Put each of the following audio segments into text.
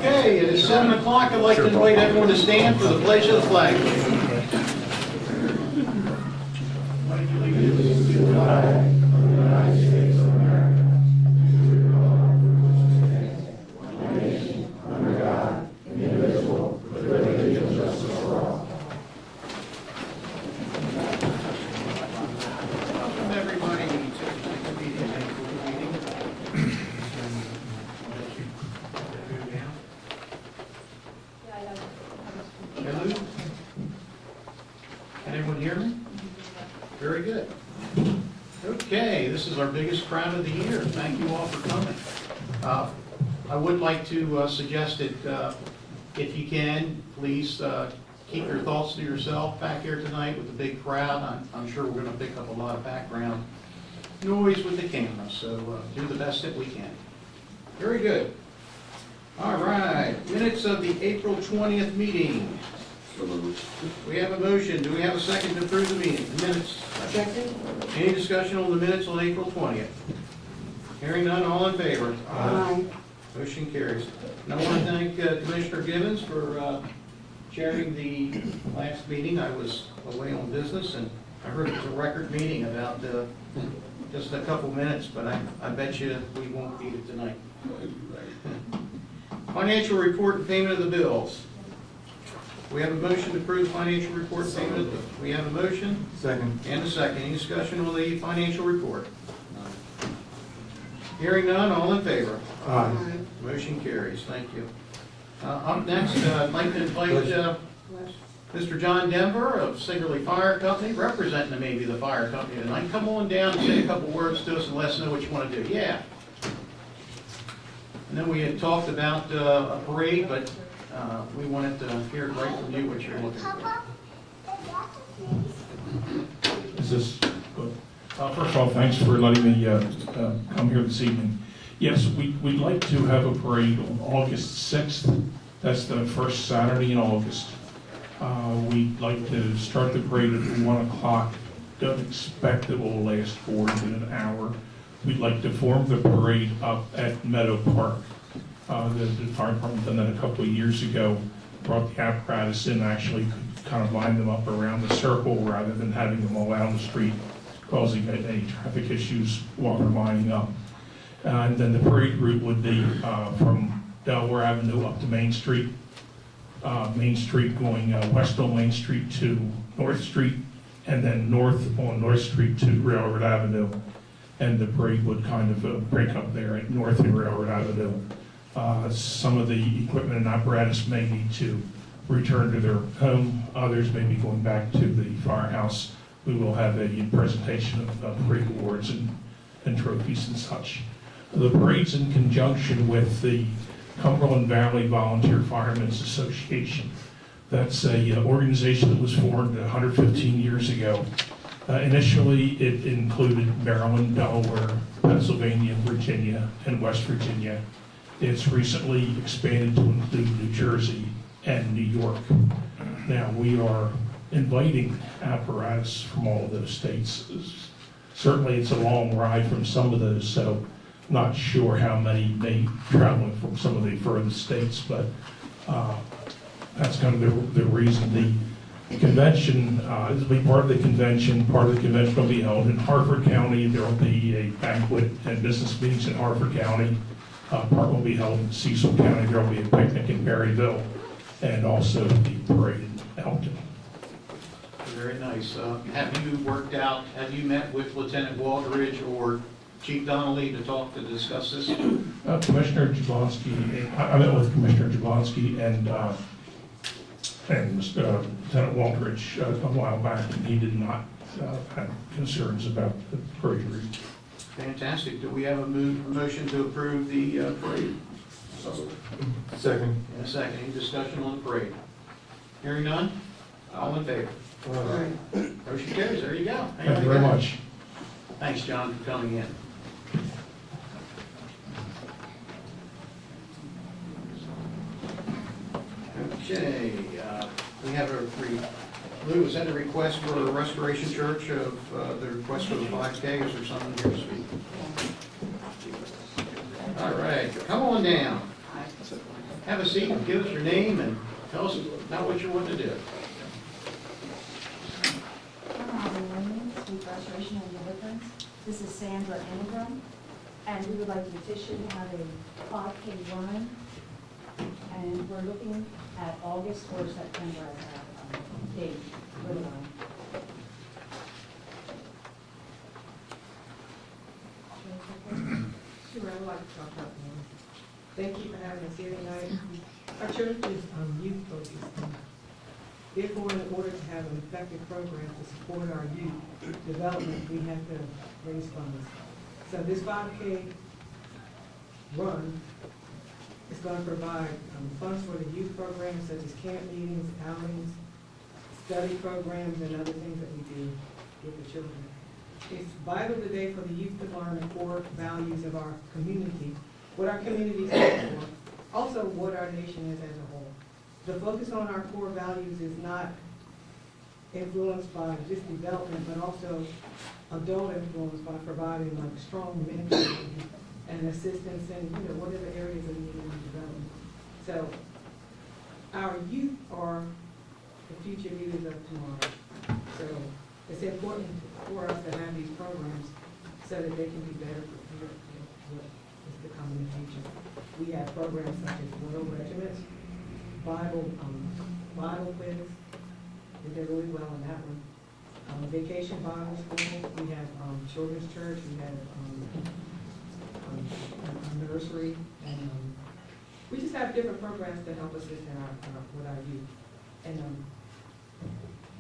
Okay, it is 7 o'clock. I'd like to invite everyone to stand for the pledge of the flag. Welcome everybody to the meeting. Hello? Can everyone hear me? Very good. Okay, this is our biggest crowd of the year. Thank you all for coming. I would like to suggest that if you can, please keep your thoughts to yourself back here tonight with the big crowd. I'm sure we're going to pick up a lot of background noise with the camera, so do the best that we can. Very good. All right, minutes of the April 20th meeting. We have a motion. Do we have a second to approve the meeting? Minutes. Second. Any discussion on the minutes on April 20th? Hearing none, all in favor? Aye. Motion carries. And I want to thank Commissioner Gibbons for chairing the last meeting. I was away on business, and I heard it was a record meeting, about just a couple minutes, but I bet you we won't beat it tonight. Financial report and payment of the bills. We have a motion to approve financial report and payment of the bills. We have a motion Second. and a second. Any discussion on the financial report? Hearing none, all in favor? Aye. Motion carries. Thank you. Up next, I'd like to invite Mr. John Denver of Singerly Fire Company, representing maybe the fire company tonight. Come on down and say a couple words to us and let us know what you want to do. Yeah. And then we had talked about a parade, but we wanted to hear right from you what you're looking for. Is this good? First of all, thanks for letting me come here this evening. Yes, we'd like to have a parade on August 6th. That's the first Saturday in August. We'd like to start the parade at 1 o'clock. Don't expect it will last more than an hour. We'd like to form the parade up at Meadow Park. The fire department done that a couple of years ago, brought the apparatus in, actually could kind of line them up around the circle rather than having them all out on the street, causing any traffic issues while they're lining up. And then the parade route would be from Delaware Avenue up to Main Street going west on Main Street to North Street, and then north on North Street to Railroad Avenue. And the parade would kind of break up there at North and Railroad Avenue. Some of the equipment and apparatus may need to return to their home. Others may be going back to the firehouse. We will have a presentation of parade awards and trophies and such. The parade's in conjunction with the Cumberland Valley Volunteer Firemen's Association. That's a organization that was formed 115 years ago. Initially, it included Maryland, Delaware, Pennsylvania, Virginia, and West Virginia. It's recently expanded to include New Jersey and New York. Now, we are inviting apparatus from all of those states. Certainly, it's a long ride from some of those, so not sure how many may travel from some of the furthest states, but that's kind of the reason. The convention, this will be part of the convention. Part of the convention will be held in Harford County. There will be a banquet and business meetings in Harford County. Part will be held in Cecil County. There will be a picnic in Berryville, and also the parade in Elkton. Very nice. Have you met with Lieutenant Waldridge or Chief Donnelly to discuss this? Commissioner Jablonski, I met with Commissioner Jablonski and Lieutenant Waldridge a while back, and he did not have concerns about the parade route. Fantastic. Do we have a motion to approve the parade? Second. And a second. Any discussion on the parade? Hearing none? All in favor? Aye. Motion carries. There you go. Thank you very much. Thanks, John, for coming in. Okay, we have Lou, is that a request for a Restoration Church of the request for the 5K? Is there something here to speak? All right, come on down. Have a seat and give us your name and tell us about what you want to do. Sweet Restoration of Deliverance. This is Sandra Ingram, and we would like to petition to have a 5K run, and we're looking at August or September as our date for the run. Sure, I would like to talk about one. Thank you for having us here tonight. Our church is youth focused. Therefore, in order to have an effective program to support our youth development, we have to raise funds. So this 5K run is going to provide funds for the youth programs such as camp meetings, outings, study programs, and other things that we do with the children. It's vital today for the youth to learn the core values of our community, what our community stands for, also what our nation is as a whole. The focus on our core values is not influenced by just development, but also adult influence by providing like strong mentoring and assistance in whatever areas of need and development. So our youth are the future leaders of tomorrow. So it's important for us to have these programs so that they can be better prepared for what is to come in the future. We have programs such as world regiments, Bible quiz. We did really well in that one. Vacation Bible school. We have children's church. We have a nursery, and we just have different programs to help assist in with our youth. And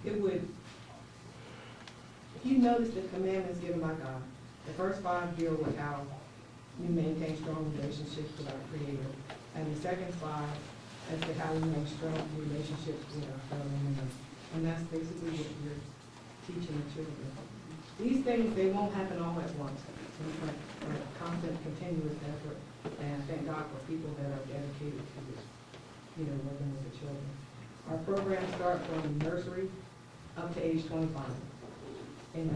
it would, if you notice the commandments given by God, the first 5 deal with how we maintain strong relationships with our Creator, and the second 5 as to how we make strong relationships with our fellow men. And that's basically what we're teaching the children. These things, they won't happen all at once. It's like a constant, continuous effort. And I thank God for people that are dedicated to this, working with the children. Our programs start from nursery up to age 25. And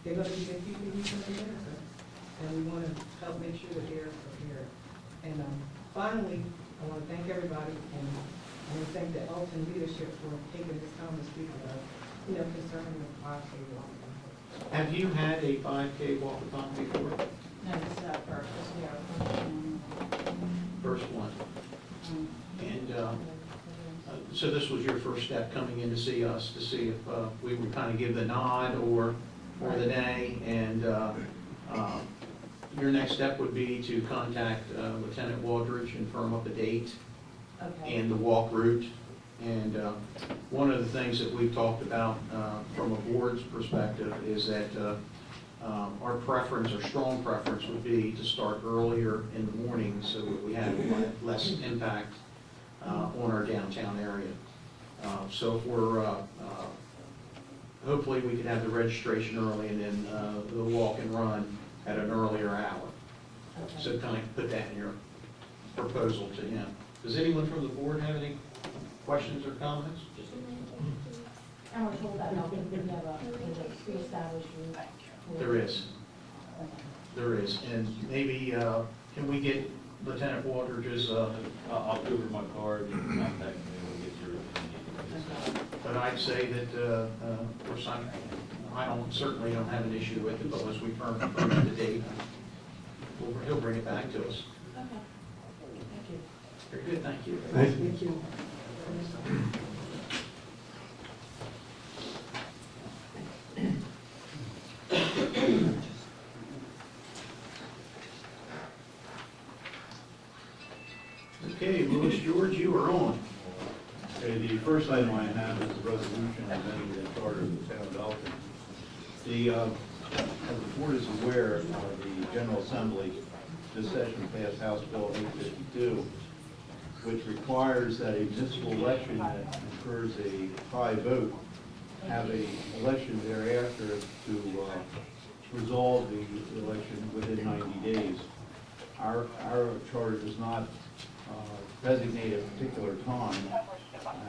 they're going to be the future youth of America. And we want to help make sure that they're prepared. And finally, I want to thank everybody, and I want to thank the Elkton leadership for taking this time to speak about, concerning the 5K walk. Have you had a 5K walkathon before? No, this is our first. This will be our first First one. And so this was your first step coming in to see us, to see if we would kind of give the nod or the nay. And your next step would be to contact Lieutenant Waldridge and firm up a date and the walk route. And one of the things that we've talked about from a board's perspective is that our preference, our strong preference, would be to start earlier in the morning so that we have less impact on our downtown area. So if we're, hopefully we could have the registration early and then the walk and run at an earlier hour. Okay. So kind of put that in your proposal to him. Does anyone from the board have any questions or comments? And we're told that Elkton would have a pre-established route. There is. There is. And maybe, can we get Lieutenant Waldridge's, I'll go over my card and contact me and get your opinion. but I'd say that, of course, I certainly don't have an issue with it, but once we firm the date, he'll bring it back to us. Okay. Thank you. Very good, thank you. Thank you. Okay, Louis George, you are on. Okay, the first item I have is the resolution amending the charter of the town of Elkton. As the board is aware, the General Assembly this session passed House Bill 852, which requires that a municipal election that occurs a high vote have a election thereafter to resolve the election within 90 days. Our charter does not designate a particular time.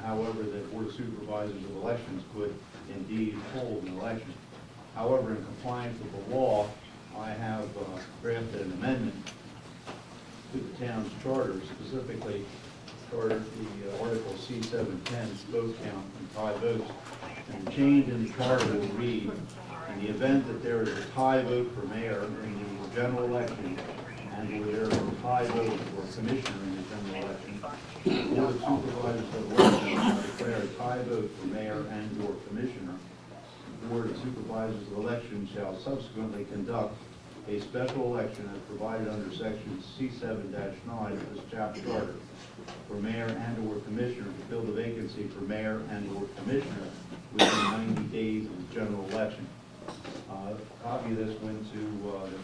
However, the Board of Supervisors of Elections could indeed hold an election. However, in compliance with the law, I have drafted an amendment to the town's charter, specifically charter, the Article C-710, vote count and 5 votes. And the change in the charter will read, in the event that there is a tie vote for mayor in the general election, and where there is a tie vote for commissioner in the general election, the Board of Supervisors of Elections shall declare a tie vote for mayor and/or commissioner. The Board of Supervisors of Elections shall subsequently conduct a special election as provided under section C7-9 of this chapter charter for mayor and/or commissioner to fill the vacancy for mayor and/or commissioner within 90 days of the general election. A copy of this went to the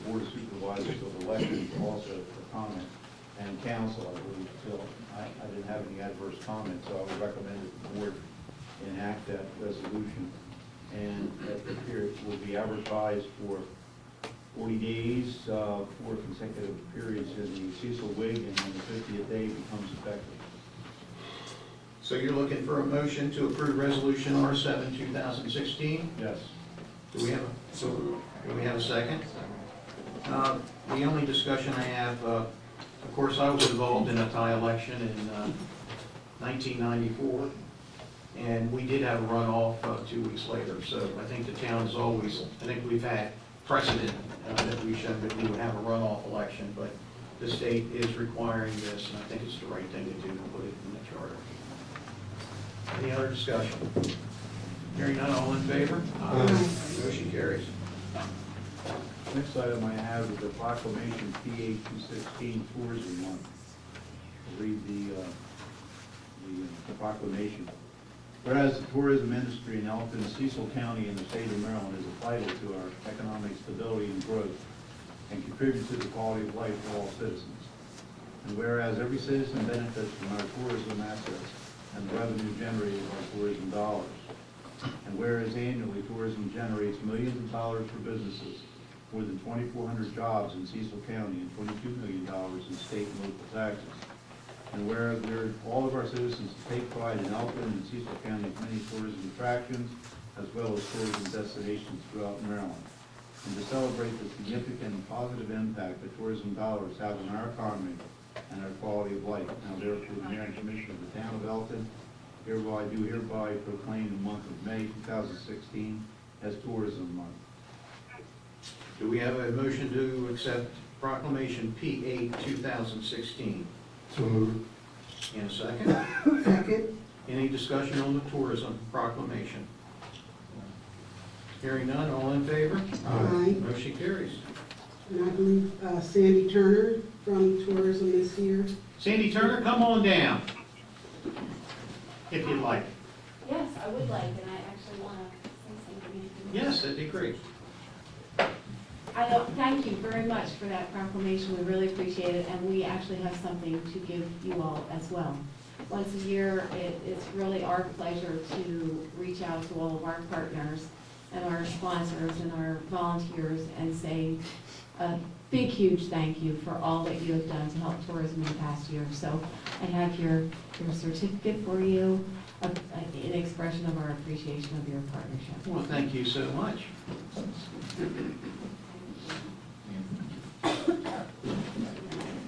Board of Supervisors of Elections also for comment, and council, I believe, Phil. I didn't have any adverse comments, so I would recommend that the board enact that resolution. And that the period will be advertised for 40 days, 4 consecutive periods in the Cecil wig, and on the 50th day becomes effective. So you're looking for a motion to approve Resolution R7, 2016? Yes. Do we have a second? The only discussion I have, of course, I was involved in a tie election in 1994, and we did have a runoff 2 weeks later. So I think the town is always, I think we've had precedent that we showed that we would have a runoff election, but the state is requiring this, and I think it's the right thing to do to put it in the charter. Any other discussion? Hearing none, all in favor? Aye. Motion carries. Next item I have is the proclamation PA 216 Tourism Month. I'll read the proclamation. Whereas the tourism industry in Elkton, Cecil County, and the state of Maryland is vital to our economic stability and growth and contributes to the quality of life for all citizens. And whereas every citizen benefits from our tourism assets and the revenue generated by tourism dollars. And whereas annually tourism generates millions of dollars for businesses, more than 2,400 jobs in Cecil County, and $22 million in state and local taxes. And whereas all of our citizens take pride in Elkton and Cecil County's many tourism attractions, as well as tourism destinations throughout Maryland. And to celebrate the significant and positive impact that tourism dollars have on our economy and our quality of life. Now therefore, the Mayor and Commissioner of the Town of Elkton hereby proclaim the month of May 2016 as Tourism Month. Do we have a motion to accept proclamation P8 2016? So moved. In a second? Second. Any discussion on the tourism proclamation? Hearing none, all in favor? Aye. Motion carries. And I believe Sandy Turner from Tourism is here. Sandy Turner, come on down, if you'd like. Yes, I would like, and I actually want to say something. Yes, that'd be great. Thank you very much for that proclamation. We really appreciate it, and we actually have something to give you all as well. Once a year, it's really our pleasure to reach out to all of our partners and our sponsors and our volunteers and say a big, huge thank you for all that you have done to help tourism in the past year. So I have your certificate for you, an expression of our appreciation of your partnership. Well, thank you so much.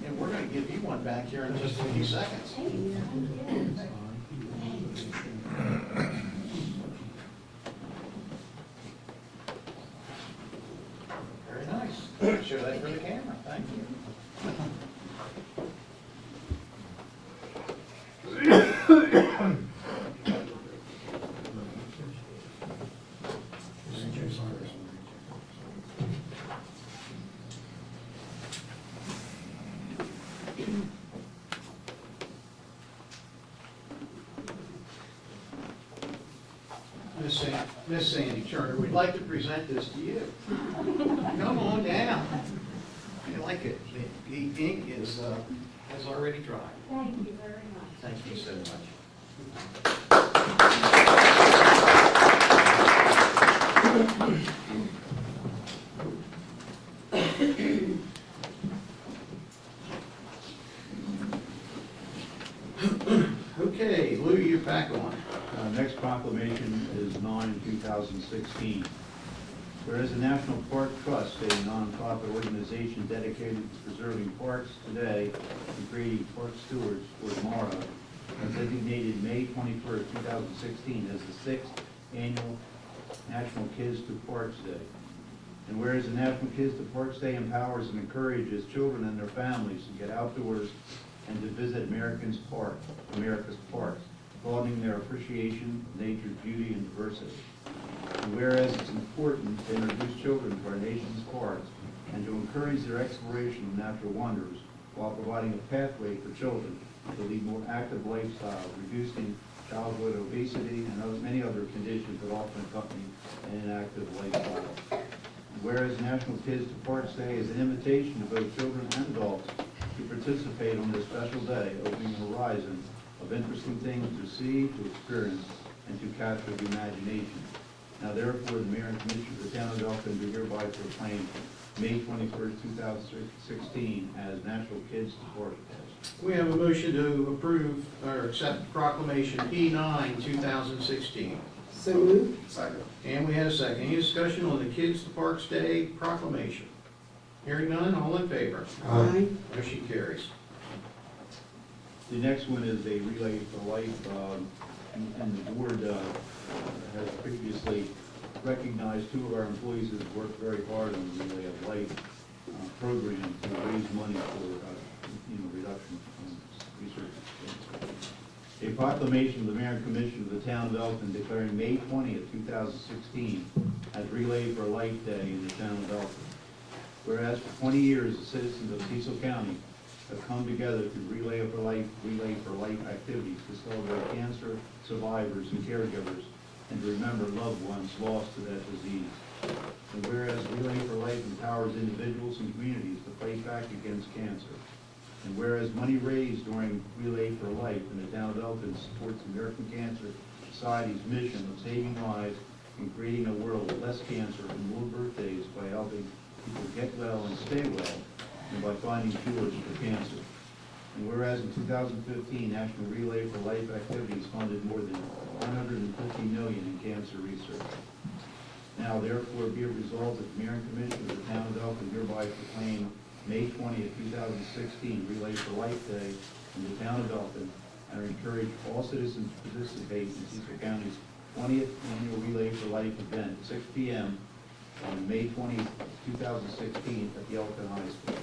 And we're going to give you one back here in just a few seconds. Very nice. Show that for the camera. Thank you. Miss Sandy Turner, we'd like to present this to you. Come on down. I like it. The ink is has already dried. Thank you very much. Thank you so much. Okay, Lou, you're back on. Next proclamation is 9/2016. Whereas the National Park Trust, a nonprofit organization dedicated to preserving parks today and creating park stewards for tomorrow, designated May 21st, 2016 as the 6th Annual National Kids to Parks Day. And whereas the National Kids to Parks Day empowers and encourages children and their families to get outdoors and to visit America's parks, broadening their appreciation of nature's beauty and diversity. And whereas it's important to introduce children to our nation's parks and to encourage their exploration of natural wonders while providing a pathway for children to lead more active lifestyles, reducing childhood obesity and many other conditions that often accompany an inactive lifestyle. And whereas National Kids to Parks Day is an invitation to both children and adults to participate on this special day, opening a horizon of interesting things to see, to experience, and to capture the imagination. Now therefore, the Mayor and Commissioner of the Town of Elkton do hereby proclaim May 21st, 2016 as National Kids to Parks Day. We have a motion to approve or accept proclamation P9, 2016. So moved. Second. And we had a second. Any discussion on the Kids to Parks Day proclamation? Hearing none, all in favor? Aye. Motion carries. The next one is a Relay for Life, and the board has previously recognized two of our employees who have worked very hard on the Relay of Life program to raise money for reduction in research expenses. A proclamation of the Mayor and Commissioner of the Town of Elkton declaring May 20th, 2016 as Relay for Life Day in the Town of Elkton. Whereas for 20 years, the citizens of Cecil County have come together to Relay for Life activities to celebrate cancer survivors and caregivers and to remember loved ones lost to that disease. And whereas Relay for Life empowers individuals and communities to fight back against cancer. And whereas money raised during Relay for Life in the Town of Elkton supports American Cancer Society's mission of saving lives and creating a world with less cancer and more birthdays by helping people get well and stay well, and by finding cures for cancer. And whereas in 2015, National Relay for Life activities funded more than $150 million in cancer research. Now therefore be it resolved that the Mayor and Commissioner of the Town of Elkton hereby proclaim May 20th, 2016 Relay for Life Day in the Town of Elkton and encourage all citizens to participate in Cecil County's 20th Annual Relay for Life event at 6 p.m. on May 20th, 2016 at the Elkton High School.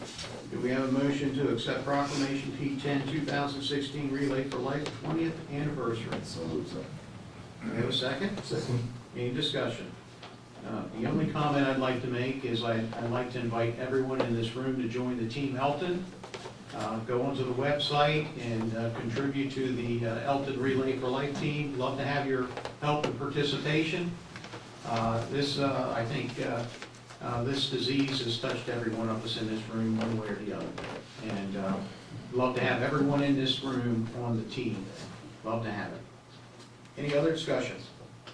Do we have a motion to accept proclamation P10, 2016 Relay for Life 20th anniversary? So moved, sir. Do we have a second? Second. Any discussion? The only comment I'd like to make is I'd like to invite everyone in this room to join the Team Elkton. Go onto the website and contribute to the Elkton Relay for Life team. Love to have your help and participation. I think this disease has touched every one of us in this room one way or the other. And love to have everyone in this room on the team. Love to have it. Any other discussions?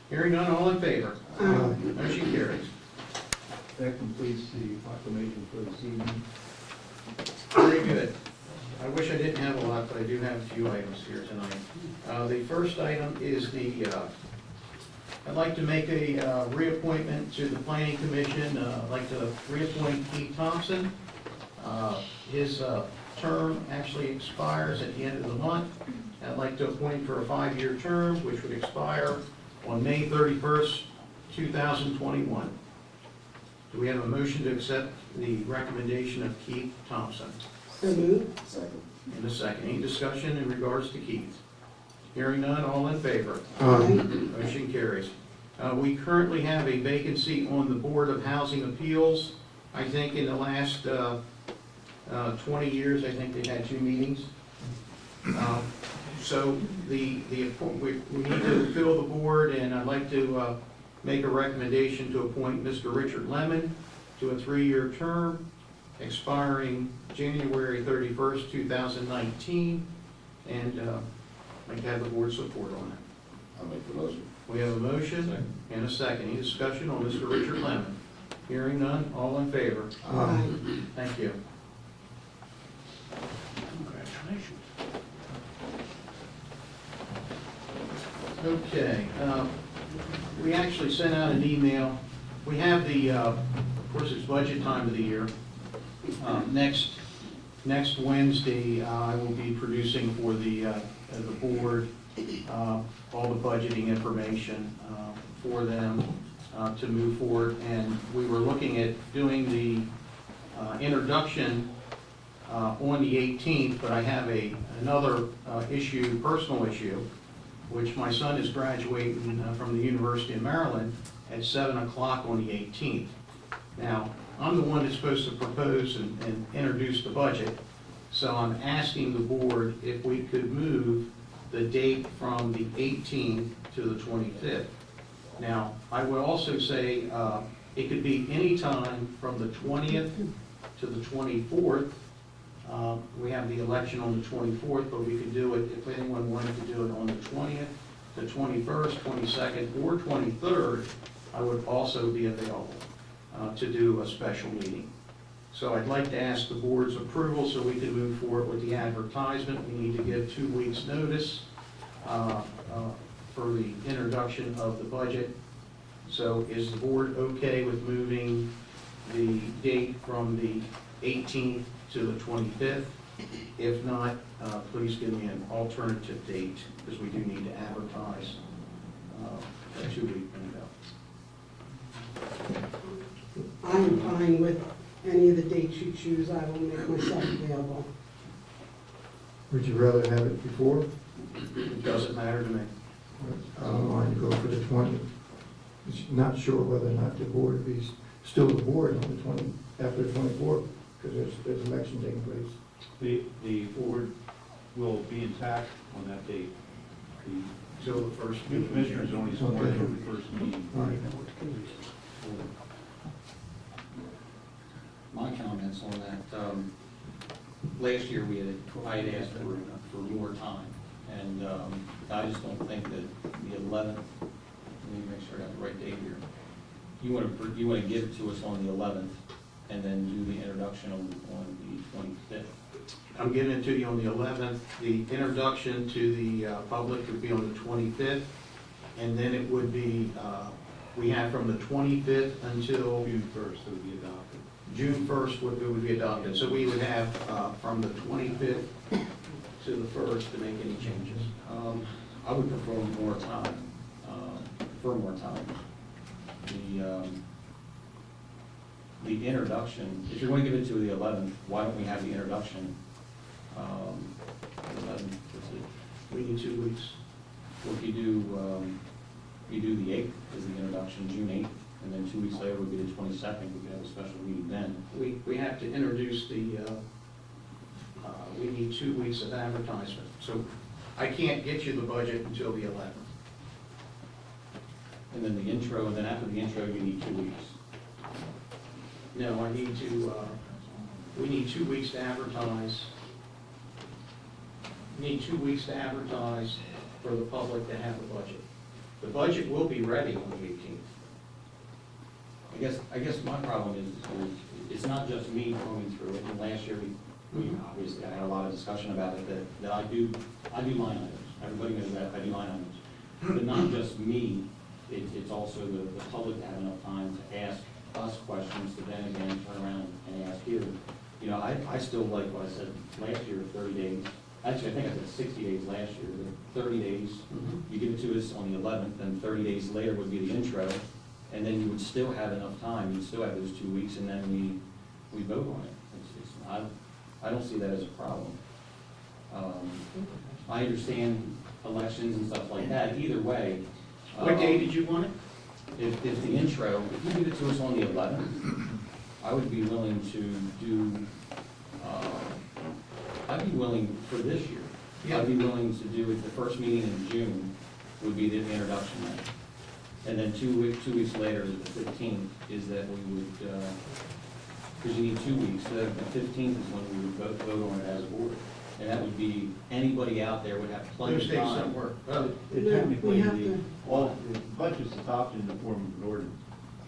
Hearing none, all in favor? Aye. Motion carries. That completes the proclamation for this evening. Very good. I wish I didn't have a lot, but I do have a few items here tonight. The first item is I'd like to make a reappointment to the Planning Commission. I'd like to reappoint Keith Thompson. His term actually expires at the end of the month. I'd like to appoint for a 5-year term, which would expire on May 31st, 2021. Do we have a motion to accept the recommendation of Keith Thompson? So moved. Second. In a second. Any discussion in regards to Keith? Hearing none, all in favor? Aye. Motion carries. We currently have a vacancy on the Board of Housing Appeals. I think in the last 20 years, I think they've had 2 meetings. So we need to fill the board, and I'd like to make a recommendation to appoint Mr. Richard Lemon to a 3-year term expiring January 31st, 2019, and I'd like to have the board support on that. I'll make the motion. We have a motion and a second. Any discussion on Mr. Richard Lemon? Hearing none, all in favor? Aye. Thank you. Congratulations. Okay, we actually sent out an email. We have of course, it's budget time of the year. Next Wednesday, I will be producing for the the board, all the budgeting information for them to move forward. And we were looking at doing the introduction on the 18th, but I have another issue, personal issue, which my son is graduating from the University of Maryland at 7 o'clock on the 18th. Now, I'm the one that's supposed to propose and introduce the budget, so I'm asking the board if we could move the date from the 18th to the 25th. Now, I would also say it could be any time from the 20th to the 24th. We have the election on the 24th, but we could do it, if anyone wanted to do it on the 20th, the 21st, 22nd, or 23rd, I would also be available to do a special meeting. So I'd like to ask the board's approval so we can move forward with the advertisement. We need to give 2 weeks' notice for the introduction of the budget. So is the board okay with moving the date from the 18th to the 25th? If not, please give me an alternative date, because we do need to advertise a 2-week window. I am fine with any of the dates you choose. I will make myself available. Would you rather have it before? It doesn't matter to me. I don't mind to go for the 20th. Not sure whether or not the board would be still the board on the 20, after the 24th, because there's election taking place. The board will be intact on that date. The So the first. new commissioners only sworn Okay. until the first meeting. All right. My comments on that, last year I had asked for more time, and I just don't think that the 11th, let me make sure I got the right date here. You want to give it to us on the 11th, and then do the introduction on the 25th. I'm giving it to you on the 11th. The introduction to the public would be on the 25th, and then it would be, we have from the 25th until June 1st, it would be adopted. June 1st would be adopted. So we would have from the 25th to the 1st to make any changes. I would prefer more time, The introduction, if you're going to give it to the 11th, why don't we have the introduction, 11th, We need 2 weeks. or if you do the 8th as the introduction, June 8th, and then 2 weeks later would be the 22nd, we could have a special meeting then. We have to introduce the, we need 2 weeks of advertisement. So I can't get you the budget until the 11th. And then the intro, and then after the intro, you need 2 weeks. No, I need to, we need 2 weeks to advertise. We need 2 weeks to advertise for the public to have the budget. The budget will be ready on the 18th. I guess my problem is it's not just me going through it, and last year we obviously, I had a lot of discussion about it, that I do line items. Everybody knows that, I do line items. But not just me, it's also the public to have enough time to ask us questions, to then again turn around and ask you. You know, I still like what I said last year, 30 days. Actually, I think I said 60 days last year, but 30 days, you give it to us on the 11th, and 30 days later would be the intro, and then you would still have enough time, you'd still have those 2 weeks, and then we vote on it. I don't see that as a problem. I understand elections and stuff like that, either way. What day did you want it? If the intro, if you give it to us on the 11th, I would be willing to do, I'd be willing for this year. Yeah. I'd be willing to do it, the first meeting in June would be the introduction night. And then 2 weeks later, the 15th, is that we would, because you need 2 weeks, so that the 15th is when we would vote on it as a board. And that would be, anybody out there would have plenty Those of days time. don't work. Technically, we have to- all, the budget's adopted in the form of an ordinance.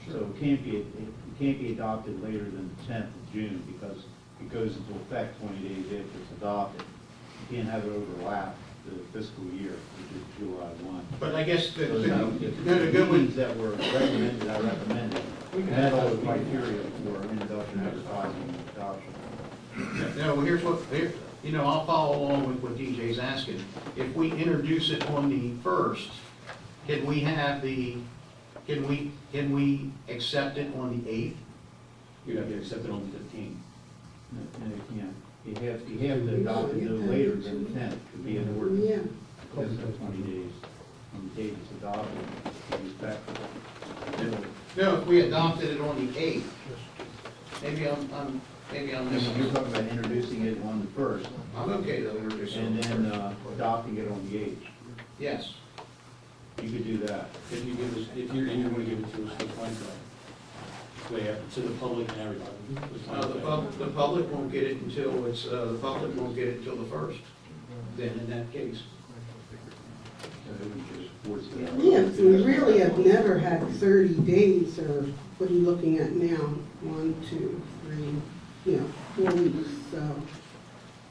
So it can't be adopted later than the 10th of June, because it goes into effect 20 days after it's adopted. You can't have it overlap the fiscal year, which is July 1. But I guess the So the good one, meetings that were recommended, I recommended, met all the criteria for introduction, advertising, and adoption. no, well, You know, I'll follow along with what DJ's asking. If we introduce it on the 1st, can we accept it on the 8th? You'd have to accept it on the 15th. No, you can't. You have to adopt it no later than the 10th to be an ordinance. Yeah. Because of 20 days from the date it's adopted, in respect to the No, if we adopted it on the 8th. Maybe I'm missing. You're talking about introducing it on the 1st, I'm okay to introduce it on and the then 1st. adopting it on the 8th. Yes. You could do that. If you give us, and you're gonna give it to us the 25th. To the public and everybody. The public won't get it until it's, the public won't get it until the 1st. Then in that case. Yeah, we really have never had 30 days, or what are you looking at now? 1, 2, 3, 4 weeks, so.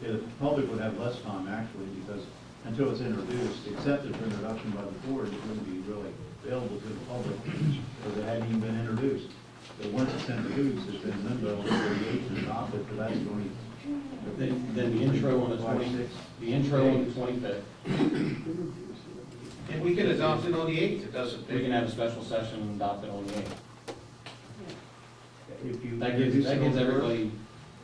Yeah, the public would have less time actually, because until it's introduced, accepted for introduction by the board, it wouldn't be really available to the public, because it hadn't even been introduced. So once it's introduced, it's in limbo until the 8th and adopted, but that's going Then the intro on the 26th, the intro on the 25th. And we can adopt it on the 8th. It doesn't. We can have a special session and adopt it on the 8th. If you That introduce gives it on the first- everybody,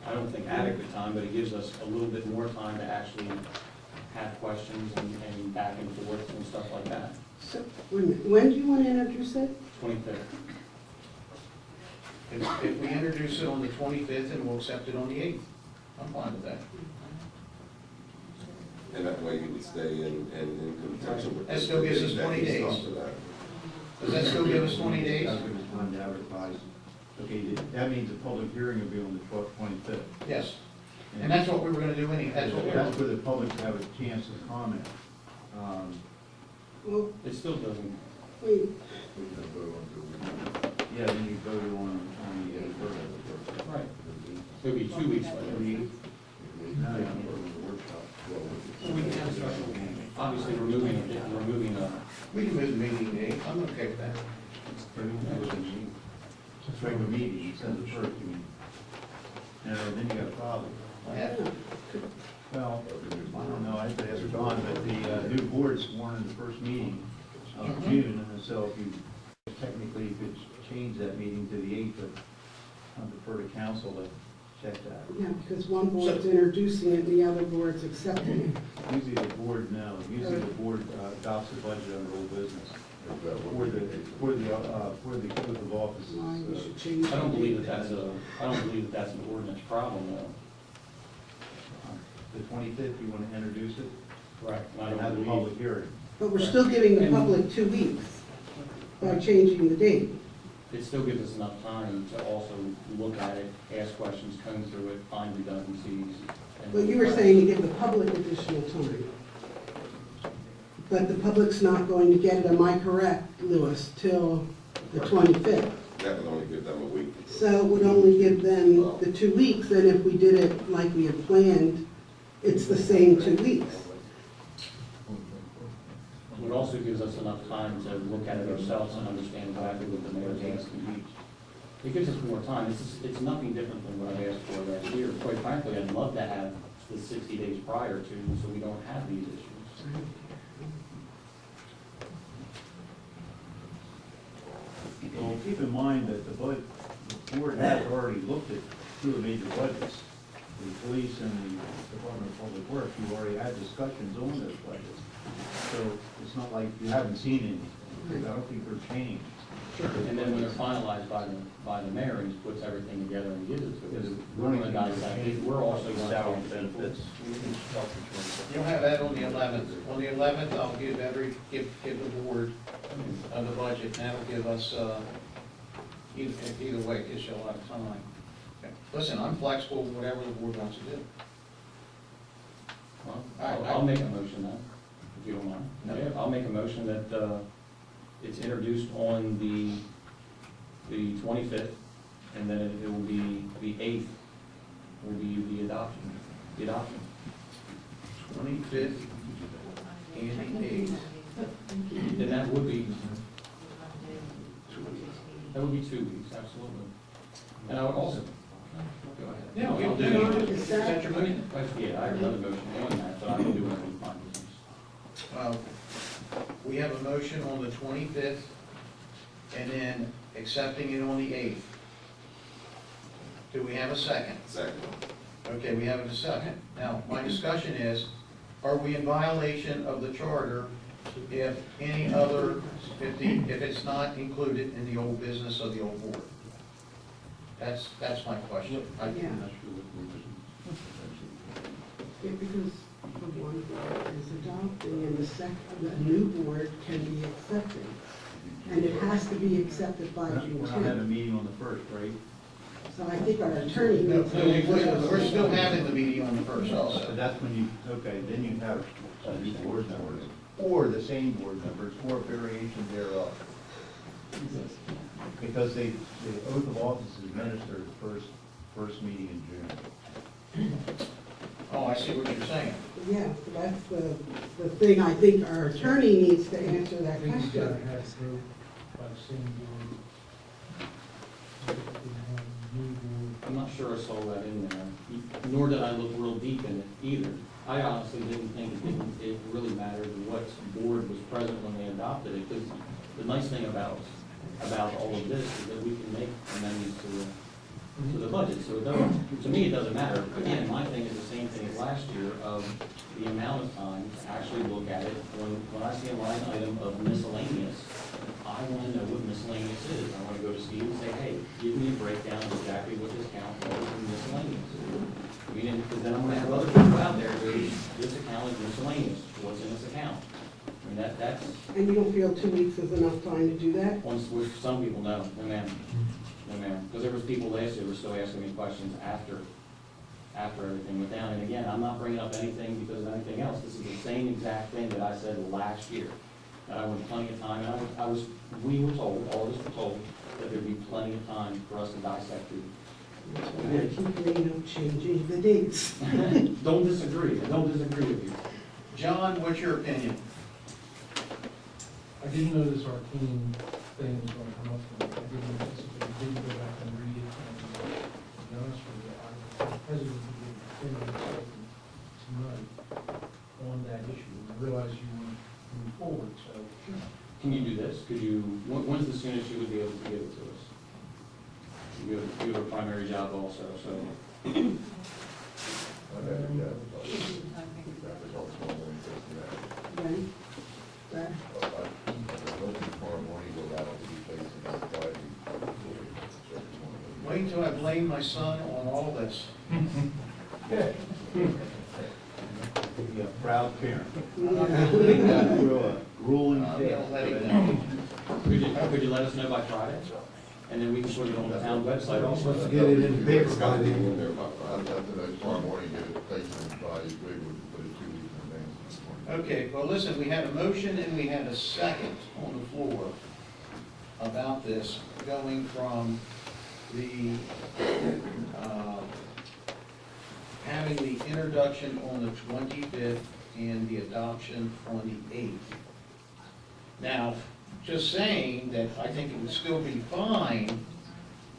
I don't think adequate time, but it gives us a little bit more time to actually have questions and back and forth and stuff like that. So, wait a minute, when do you want to introduce it? 25th. If we introduce it on the 25th and we'll accept it on the 8th, I'm fine with that. And that way you would stay in contention with. That still gives us 20 days. Does that still give us 20 days? That'll give us time to advertise. Okay, that means the public hearing will be on the 25th. Yes. And that's what we were gonna do anyway. That's what we That's were. for the public to have a chance to comment. Well, It still doesn't, wait, Yeah, then you vote on the 1st. right. It'll be 2 weeks later. No, you can't go to the workshop. So we can have a special meeting. Obviously, removing a, We can move the meeting date. I'm okay with that. It's a regular meeting, you said the first, you mean. No, then you got a problem. Yeah. Well, I don't know, I have to ask John, but the new board's sworn in the first meeting of June, and so if you, technically, you could change that meeting to the 8th, but I defer to council to check that. yeah, because one board's introducing it, the other board's accepting it. Usually the board, no, usually the board adopts the budget under old business. For the oath of office. Why we should change I don't it. believe that that's an ordinance problem, though. The 25th, you want to introduce it? Right. I And have the don't public believe, hearing. But we're still giving the public 2 weeks by changing the date. it still gives us enough time to also look at it, ask questions, comb through it, find redundancies. and- But you were saying to give the public additional time. But the public's not going to get it, am I correct, Louis, till the 25th? That would only give them a week. So it would only give them the 2 weeks, and if we did it like we had planned, it's the same 2 weeks. It also gives us enough time to look at it ourselves and understand exactly what the mayor's asking. It gives us more time. It's nothing different than what I've asked for last year. Quite frankly, I'd love to have the 60 days prior to, so we don't have these issues. Well, keep in mind that the board has already looked at 2 of the major budgets, the police and the Department of Public Works. You've already had discussions on those budgets. So it's not like you haven't seen any. I don't think they're changed. And then when they're finalized by the mayor, he puts everything together and gives it to us. We're going to guide that. We're also going Salary to. benefits. You'll have that on the 11th. On the 11th, I'll give the board the budget, and that'll give us, either way, it gives you a lot of time. Okay. Listen, I'm flexible, whatever the board wants to do. Well, I'll make a motion then, if you don't mind. No. Yeah, I'll make a motion that it's introduced on the 25th, and then it will be the 8th will be the adoption. 25th and 8th. Then that would be 2 weeks, absolutely. And I would also, Go ahead. Yeah, I'll do Hang on, it. is that- your motion? Yeah, I have another motion on that, but I can do it with my business. We have a motion on the 25th, and then accepting it on the 8th. Do we have a second? Second. Okay, we have a second. Now, my discussion is, are we in violation of the charter if any other, if it's not included in the old business of the old board? That's my question. Yeah. Yeah, because the one board is adopting and the new board can be accepted. And it has to be accepted by June We're not having a 10th. meeting on the first, right? So I think our attorney No, needs to. we're still having the meeting on the 1st So also. that's when you, okay, then you have new board members, or the same board members, or variations thereof. Because the oath of office is administered the first meeting in June. Oh, I see what you're saying. Yeah, so that's the thing, I think our attorney needs to answer that I think you gotta question. have vote by the same board. New board. I'm not sure I saw that in there, nor did I look real deep in it either. I honestly didn't think it really mattered what board was present when they adopted it, because the nice thing about all of this is that we can make amendments to the budget, so it doesn't, to me, it doesn't matter. Again, my thing is the same thing as last year, of the amount of time to actually look at it. When I see a line item of miscellaneous, I wanna know what miscellaneous is. I wanna go to Steve and say, hey, give me a breakdown of exactly what this account was in miscellaneous. I mean, because then I'm gonna have other people out there go, this account is miscellaneous, what's in this account? I mean, that's, And you don't feel 2 weeks is enough time to do that? once, with some people, no ma'am. No ma'am, because there was people last year who were still asking me questions after everything went down. And again, I'm not bringing up anything because of anything else. This is the same exact thing that I said last year. That I wanted plenty of time, and we were told, all of us were told, that there'd be plenty of time for us to dissect it. That's why I keep bringing up changing the dates. Don't disagree with you. John, what's your opinion? I didn't know this arcane thing was gonna come up tonight. I didn't anticipate, I didn't go back and read it, and to be honest with you, I was hesitant to give an opinion tonight on that issue. I realized you want to move forward, so. Can you do this? When's the soonest you would be able to give it to us? You have a primary job also, so. Right? Right. Wait until I blame my son on all this. Be a proud parent. Yeah. Through a grueling tale. Let it go. Could you let us know by Friday? And then we can put it on the town website also. Let's get it in the paper by then. Tomorrow morning, get it placed by, we would put it 2 weeks in advance. Okay, well, listen, we had a motion and we had a second on the floor about this, going from the, having the introduction on the 25th and the adoption on the 8th. Now, just saying that I think it would still be fine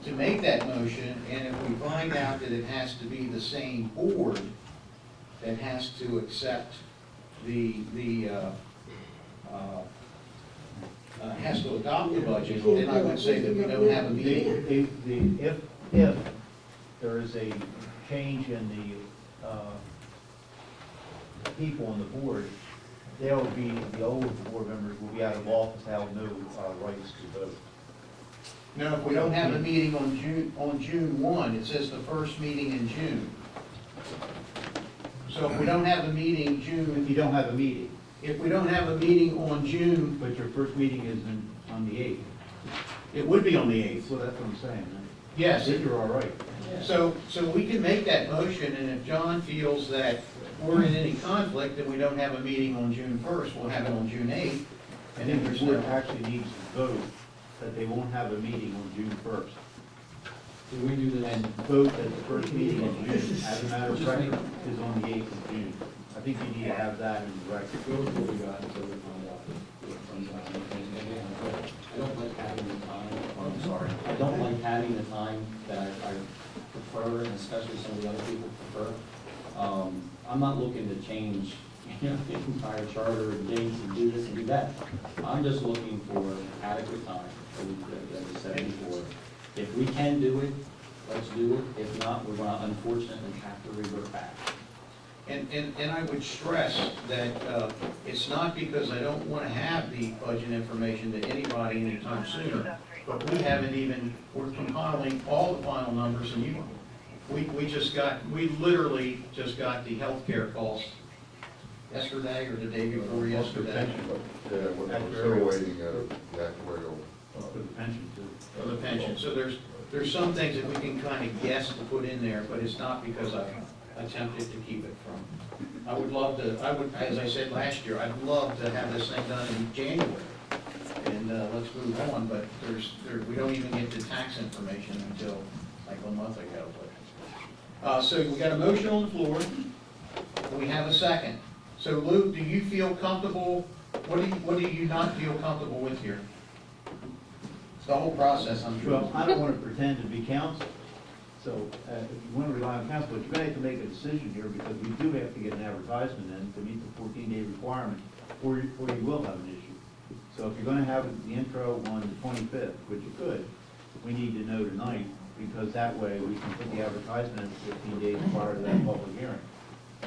to make that motion, and if we find out that it has to be the same board that has to accept has to adopt the budget, then I would say that we don't have a meeting. If there is a change in the people on the board, they'll be, the old board members will be out of office, they'll have no rights to vote. No, if we don't have a meeting on June 1, it says the first meeting in June. So if we don't have a meeting If June, you don't have a meeting, if we don't have a meeting on June, but your first meeting is on the 8th, it would be on the 8th. so that's what I'm saying. Yes, Then you're all right. so we can make that motion, and if John feels that we're in any conflict, and we don't have a meeting on June 1st, we'll have it on June 8th. And then the board actually needs to vote that they won't have a meeting on June 1st. Can we do this? And vote that the first meeting in June, as a matter of record, is on the 8th of June. I think you need to have that in the record. Go with what we got until we find out from John. And again, I don't like having the time, I'm sorry, I don't like having the time that I prefer prefer, and especially some of the other people prefer. I'm not looking to change, the entire charter and dates and do this and do that. I'm just looking for adequate time, as I said before. If we can do it, let's do it. If not, we're gonna unfortunately have to revert back. And I would stress that it's not because I don't want to have the budget information to anybody anytime sooner, but we haven't even, we're compiling all the final numbers, and we literally just got the healthcare costs yesterday or the day before yesterday. We're still waiting, the actuarial. For the pension too. For the pension. So there's some things that we can kind of guess to put in there, but it's not because I attempted to keep it from. I would love to, as I said last year, I'd love to have this thing done in January. And let's move on, but we don't even get the tax information until like a month ago. So we got a motion on the floor. We have a second. So Luke, do you feel comfortable? What do you not feel comfortable with here? It's the whole process, I'm sure. Well, I don't want to pretend to be counsel. So if you want to rely on counsel, but you're going to have to make a decision here because we do have to get an advertisement in to meet the 14-day requirement, or you will have an issue. So if you're going to have the intro on the 25th, which you could, we need to know tonight because that way we can put the advertisement in 15 days prior to that public hearing.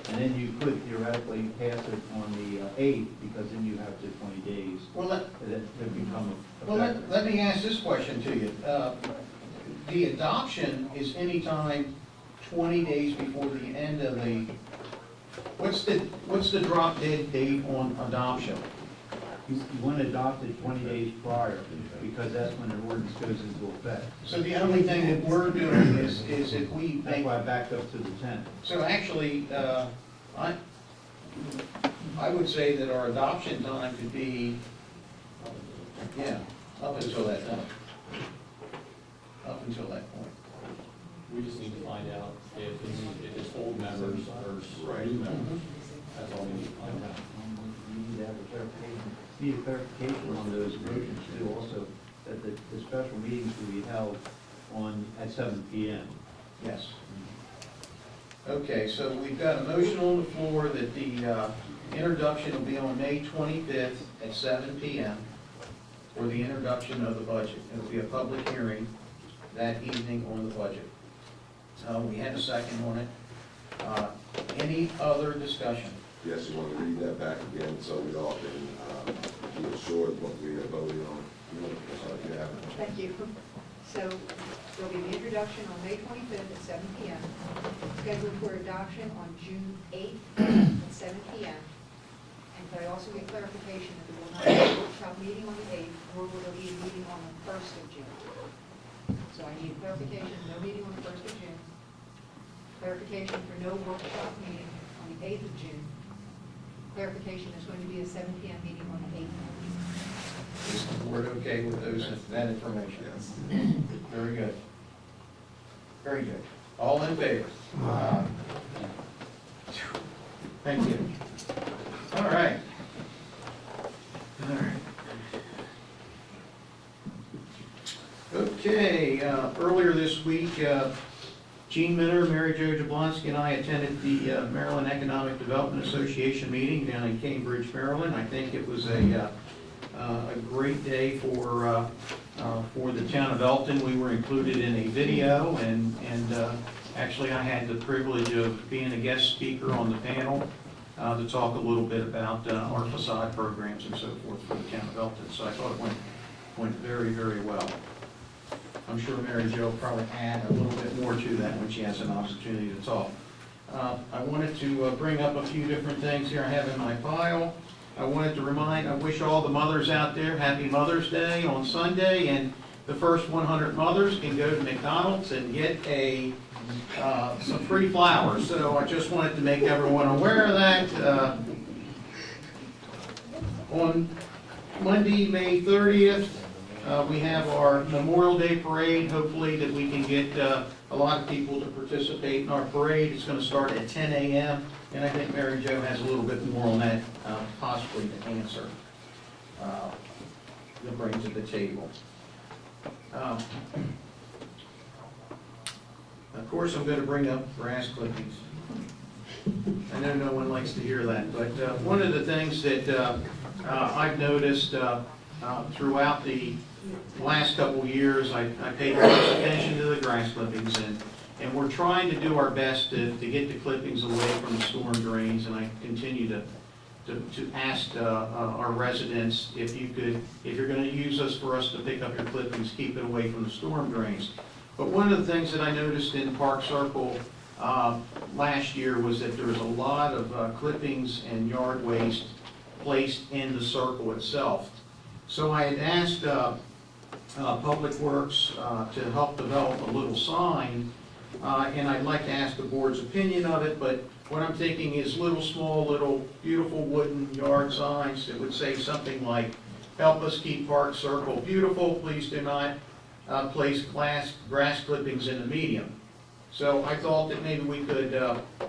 And then you could theoretically pass it on the 8th because then you have the 20 days Well, that become effective. let me ask this question to you. The adoption is anytime 20 days before the end of the, what's the drop dead date on adoption? You want to adopt it 20 days prior because that's when the ordinance goes into effect. So the only thing that we're doing is if we That's make, why I backed up to the 10th. so actually, I would say that our adoption time could be, yeah, up until that time. Up until that point. We just need to find out if it's old members versus new members. That's all we need to find out. You need to have a clarification. Need a clarification on those motions too, also, that the special meetings will be held at 7 p.m. Yes. Okay, so we've got a motion on the floor that the introduction will be on May 25th at 7 p.m. for the introduction of the budget. It'll be a public hearing that evening on the budget. We had a second on it. Any other discussion? Yes, you want to read that back again so we all can be assured what we are voting on. You have it. Thank you. So there'll be the introduction on May 25th at 7 p.m., scheduled for adoption on June 8th at 7 p.m. And could I also get clarification that there will not be a workshop meeting on the 8th, nor will there be a meeting on the 1st of June? So I need clarification, no meeting on the 1st of June. Clarification for no workshop meeting on the 8th of June. Clarification, there's going to be a 7 p.m. meeting on the 8th. Is the board okay with that information? Yes. Very good. Very good. All in favor? Thank you. All right. All right. Okay, earlier this week, Gene Minner, Mary Jo Jablonski, and I attended the Maryland Economic Development Association meeting down in Cambridge, Maryland. I think it was a great day for the town of Elkton. We were included in a video, and actually I had the privilege of being a guest speaker on the panel to talk a little bit about our facade programs and so forth for the town of Elkton. So I thought it went very, very well. I'm sure Mary Jo will probably add a little bit more to that when she has an opportunity to talk. I wanted to bring up a few different things here I have in my file. I wanted to I wish all the mothers out there happy Mother's Day on Sunday, and the first 100 mothers can go to McDonald's and get some free flowers. So I just wanted to make everyone aware of that. On Monday, May 30th, we have our Memorial Day Parade. Hopefully that we can get a lot of people to participate in our parade. It's going to start at 10 a.m. And I think Mary Jo has a little bit more on that possibly to answer, to bring to the table. Of course, I'm going to bring up grass clippings. I know no one likes to hear that, but one of the things that I've noticed throughout the last couple of years, I paid close attention to the grass clippings, and we're trying to do our best to get the clippings away from the storm drains, and I continue to ask our residents if you're going to use us for us to pick up your clippings, keep it away from the storm drains. But one of the things that I noticed in Park Circle last year was that there was a lot of clippings and yard waste placed in the circle itself. So I had asked Public Works to help develop a little sign, and I'd like to ask the board's opinion of it, but what I'm thinking is little beautiful wooden yard signs that would say something like, "Help us keep Park Circle beautiful, please do not place grass clippings in the median." So I thought that maybe we could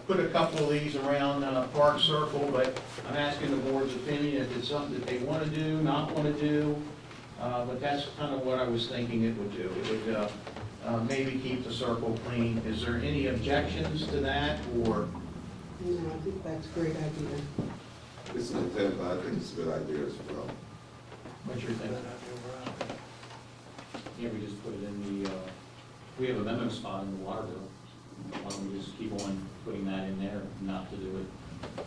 put a couple of these around Park Circle, but I'm asking the board's opinion if it's something that they want to do, not want to do. But that's kind of what I was thinking it would do. It would maybe keep the circle clean. Is there any objections to that, or? No, I think that's a great idea. It's an intent, but I think it's a good idea as well. What's your thinking? Yeah, we just put it in the, we have a memo spot in the water bill. Why don't we just keep on putting that in there, not to do it?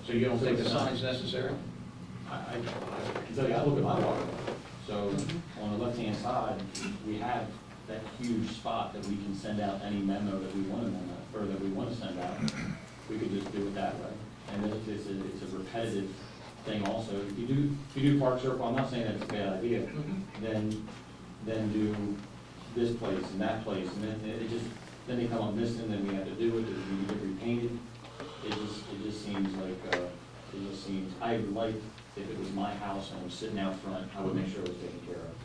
So you don't think the sign's necessary? I can tell you, I look at my water bill. So on the left-hand side, we have that huge spot that we can send out any memo that we want to memo, or that we want to send out. We could just do it that way. And it's a repetitive thing also. If you do Park Circle, I'm not saying that it's a bad idea, then do this place and that place, and then they come up missing, then we have to do it, we get repainted. It just seems like, I would like, if it was my house and I was sitting out front, I would make sure it was taken care of.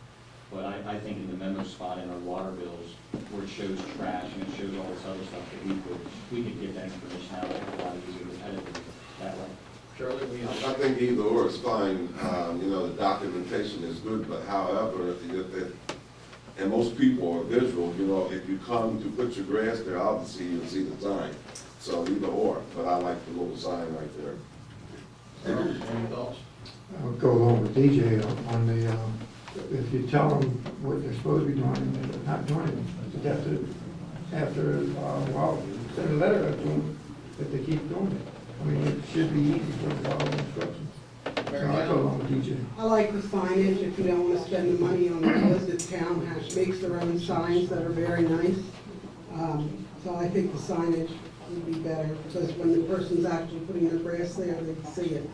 But I think in the memo spot in our water bills, where it shows trash and it shows all this other stuff, that we could get that information out a lot easier, repetitive that way. Charlie, we I think either or is fine. The documentation is good, but however, and most people are visual, if you come to put your grass there, obviously you'll see the sign. So either or, but I like the little sign right there. any thoughts? I would go along with DJ on the, if you tell them what they're supposed to be doing and they're not doing it, after a while, send a letter out to them that they keep doing it. I mean, it should be easy for them to follow instructions. So I go along with DJ. I like the signage, if you don't want to spend the money on those, the town makes their own signs that are very nice. So I think the signage would be better, because when the person's actually putting their grass there, they can see it.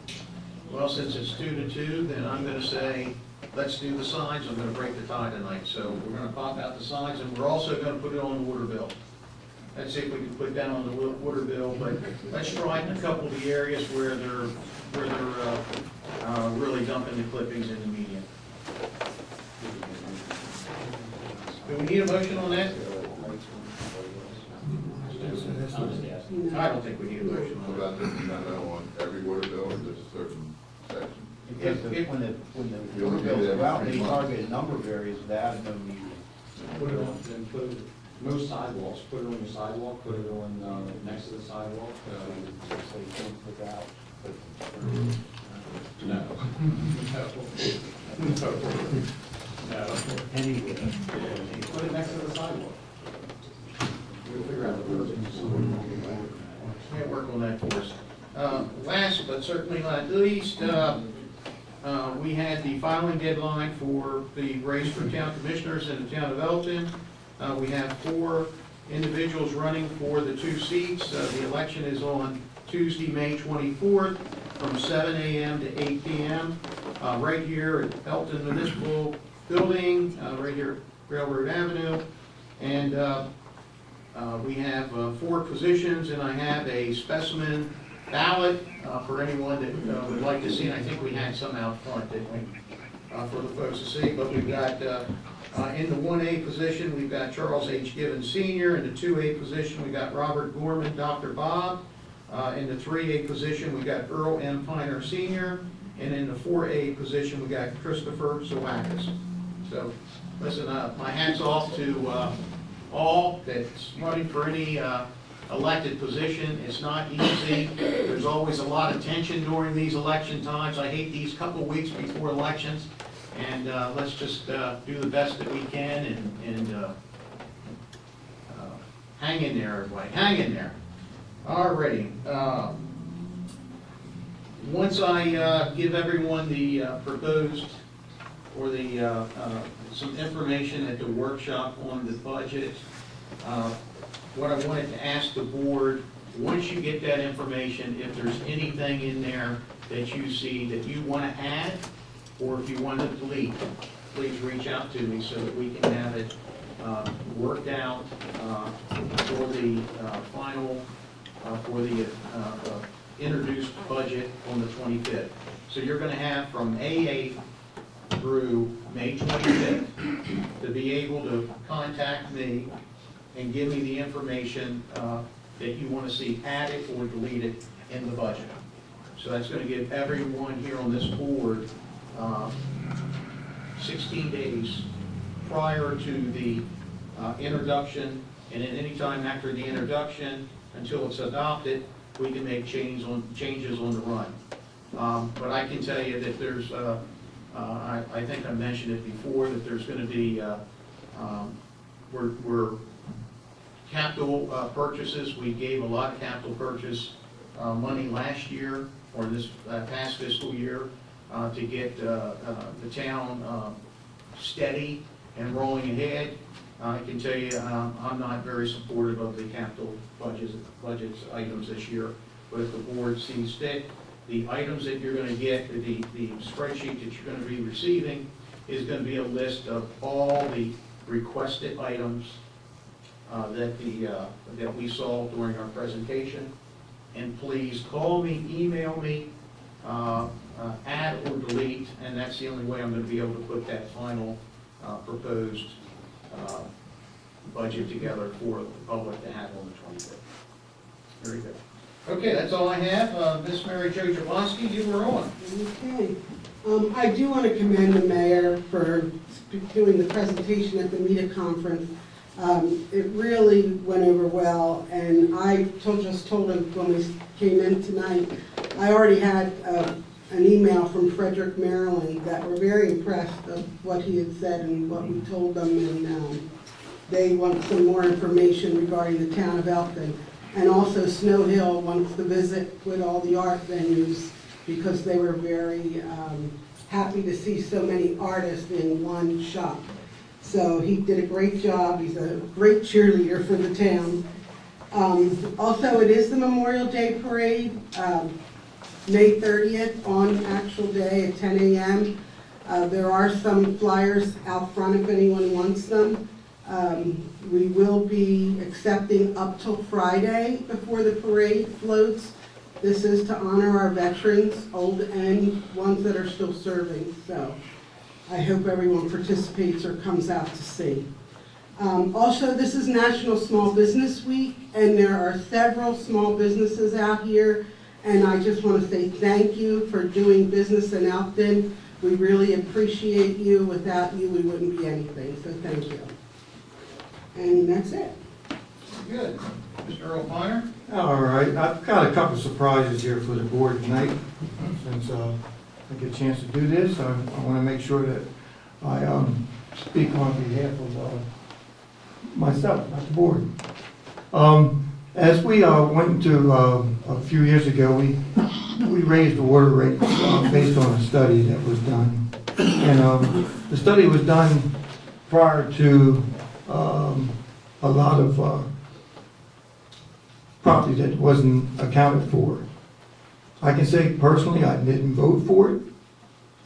Well, since it's 2-2, then I'm going to say, let's do the signs. I'm going to break the tie tonight. So we're going to pop out the signs, and we're also going to put it on the water bill. Let's see if we can put that on the water bill, but let's try it in a couple of the areas where they're really dumping the clippings in the median. Do we need a motion on that? I don't think we need a motion So on about this memo on every water bill or just a certain section? that. When the water bills go out, they target a number of areas that have no need. Put it on, and put it, most sidewalks, put it on your sidewalk, put it on, next to the sidewalk, no. No. Anywhere. Put it next to the sidewalk. We'll figure out the verbiage. Can't work on that for us. Last but certainly not least, we had the filing deadline for the race for town commissioners in the town of Elkton. We have 4 individuals running for the 2 seats. The election is on Tuesday, May 24th, from 7 a.m. to 8 p.m. Right here at Elkton Municipal Building, right here at Railroad Avenue. And we have 4 positions, and I have a specimen ballot for anyone that would like to see. And I think we had some out front, didn't we, for the folks to see. But we've got, in the 1A position, we've got Charles H. Gibbons Sr. In the 2A position, we've got Robert Gorman, Dr. Bob. In the 3A position, we got Earl M. Piner Sr. And in the 4A position, we got Christopher Zawakis. So, listen, my hat's off to all that's running for any elected position. It's not easy. There's always a lot of tension during these election times. I hate these couple weeks before elections. And let's just do the best that we can and hang in there, everybody. Hang in there. All righty. Once I give everyone the proposed or the some information at the workshop on the budget, what I wanted to ask the board, once you get that information, if there's anything in there that you see that you want to add, or if you want to delete, please reach out to me so that we can have it worked out for the final, for the introduced budget on the 25th. So you're going to have from May 8th through May 25th to be able to contact me and give me the information that you want to see added or deleted in the budget. So that's going to give everyone here on this board 16 days prior to the introduction, and at any time after the introduction until it's adopted, we can make changes on the run. But I can tell you that there's, I think I mentioned it before, that there's going to be, we're capital purchases. We gave a lot of capital purchase money last year or this past fiscal year to get the town steady and rolling ahead. I can tell you I'm not very supportive of the capital budgets items this year, but if the board sees fit, the items that you're going to get, the spreadsheet that you're going to be receiving is going to be a list of all the requested items that we saw during our presentation. And please call me, email me, add or delete, and that's the only way I'm going to be able to put that final proposed budget together for the public to have on the 25th. Very good. Okay, that's all I have. Miss Mary Jo Jablonski, you were on. Okay. I do want to commend the mayor for doing the presentation at the MEDA conference. It really went over well, and I just told him when we came in tonight, I already had an email from Frederick, Maryland, that were very impressed of what he had said and what we told them, and they want some more information regarding the town of Elkton. And also Snow Hill wants to visit with all the art venues because they were very happy to see so many artists in one shop. So he did a great job. He's a great cheerleader for the town. Also, it is the Memorial Day Parade, May 30th on actual day at 10 a.m. There are some flyers out front if anyone wants them. We will be accepting up till Friday before the parade floats. This is to honor our veterans, old and ones that are still serving. So I hope everyone participates or comes out to see. Also, this is National Small Business Week, and there are several small businesses out here, and I just want to say thank you for doing business in Elkton. We really appreciate you. Without you, we wouldn't be anything, so thank you. And that's it. Good. Mr. Earl Piner? All right, I've got a couple surprises here for the board tonight. Since I get a chance to do this, I want to make sure that I speak on behalf of myself, not the board. As we went to a few years ago, we raised the water rates based on a study that was done. And the study was done prior to a lot of property that wasn't accounted for. I can say personally, I didn't vote for it.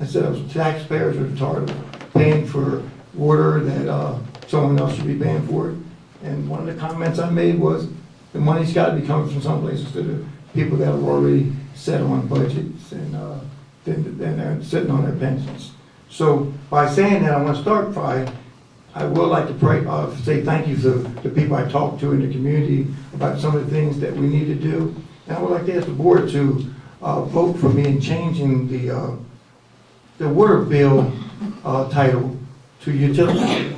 I said I was taxpayers are tired of paying for water that someone else should be paying for it. And one of the comments I made was the money's got to be coming from someplace instead of people that are already set on budgets and then they're sitting on their pensions. So by saying that, I want to start by I would like to say thank you to the people I talked to in the community about some of the things that we need to do. And I would like to ask the board to vote for me in changing the water bill title to utility.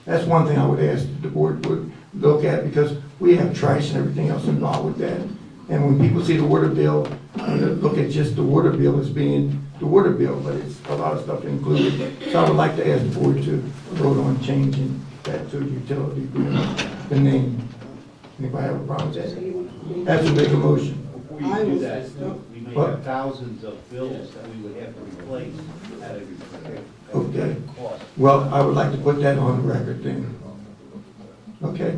That's one thing I would ask that the board would look at, because we have trash and everything else involved with that. And when people see the water bill, they look at just the water bill as being the water bill, but it's a lot of stuff included. So I would like to ask the board to vote on changing that to utility bill, the name. Anybody have a problem with that? That's a big motion. Before you do that, we may What? have thousands of bills that we would have to replace at a Okay. cost. Well, I would like to put that on the record then. Okay?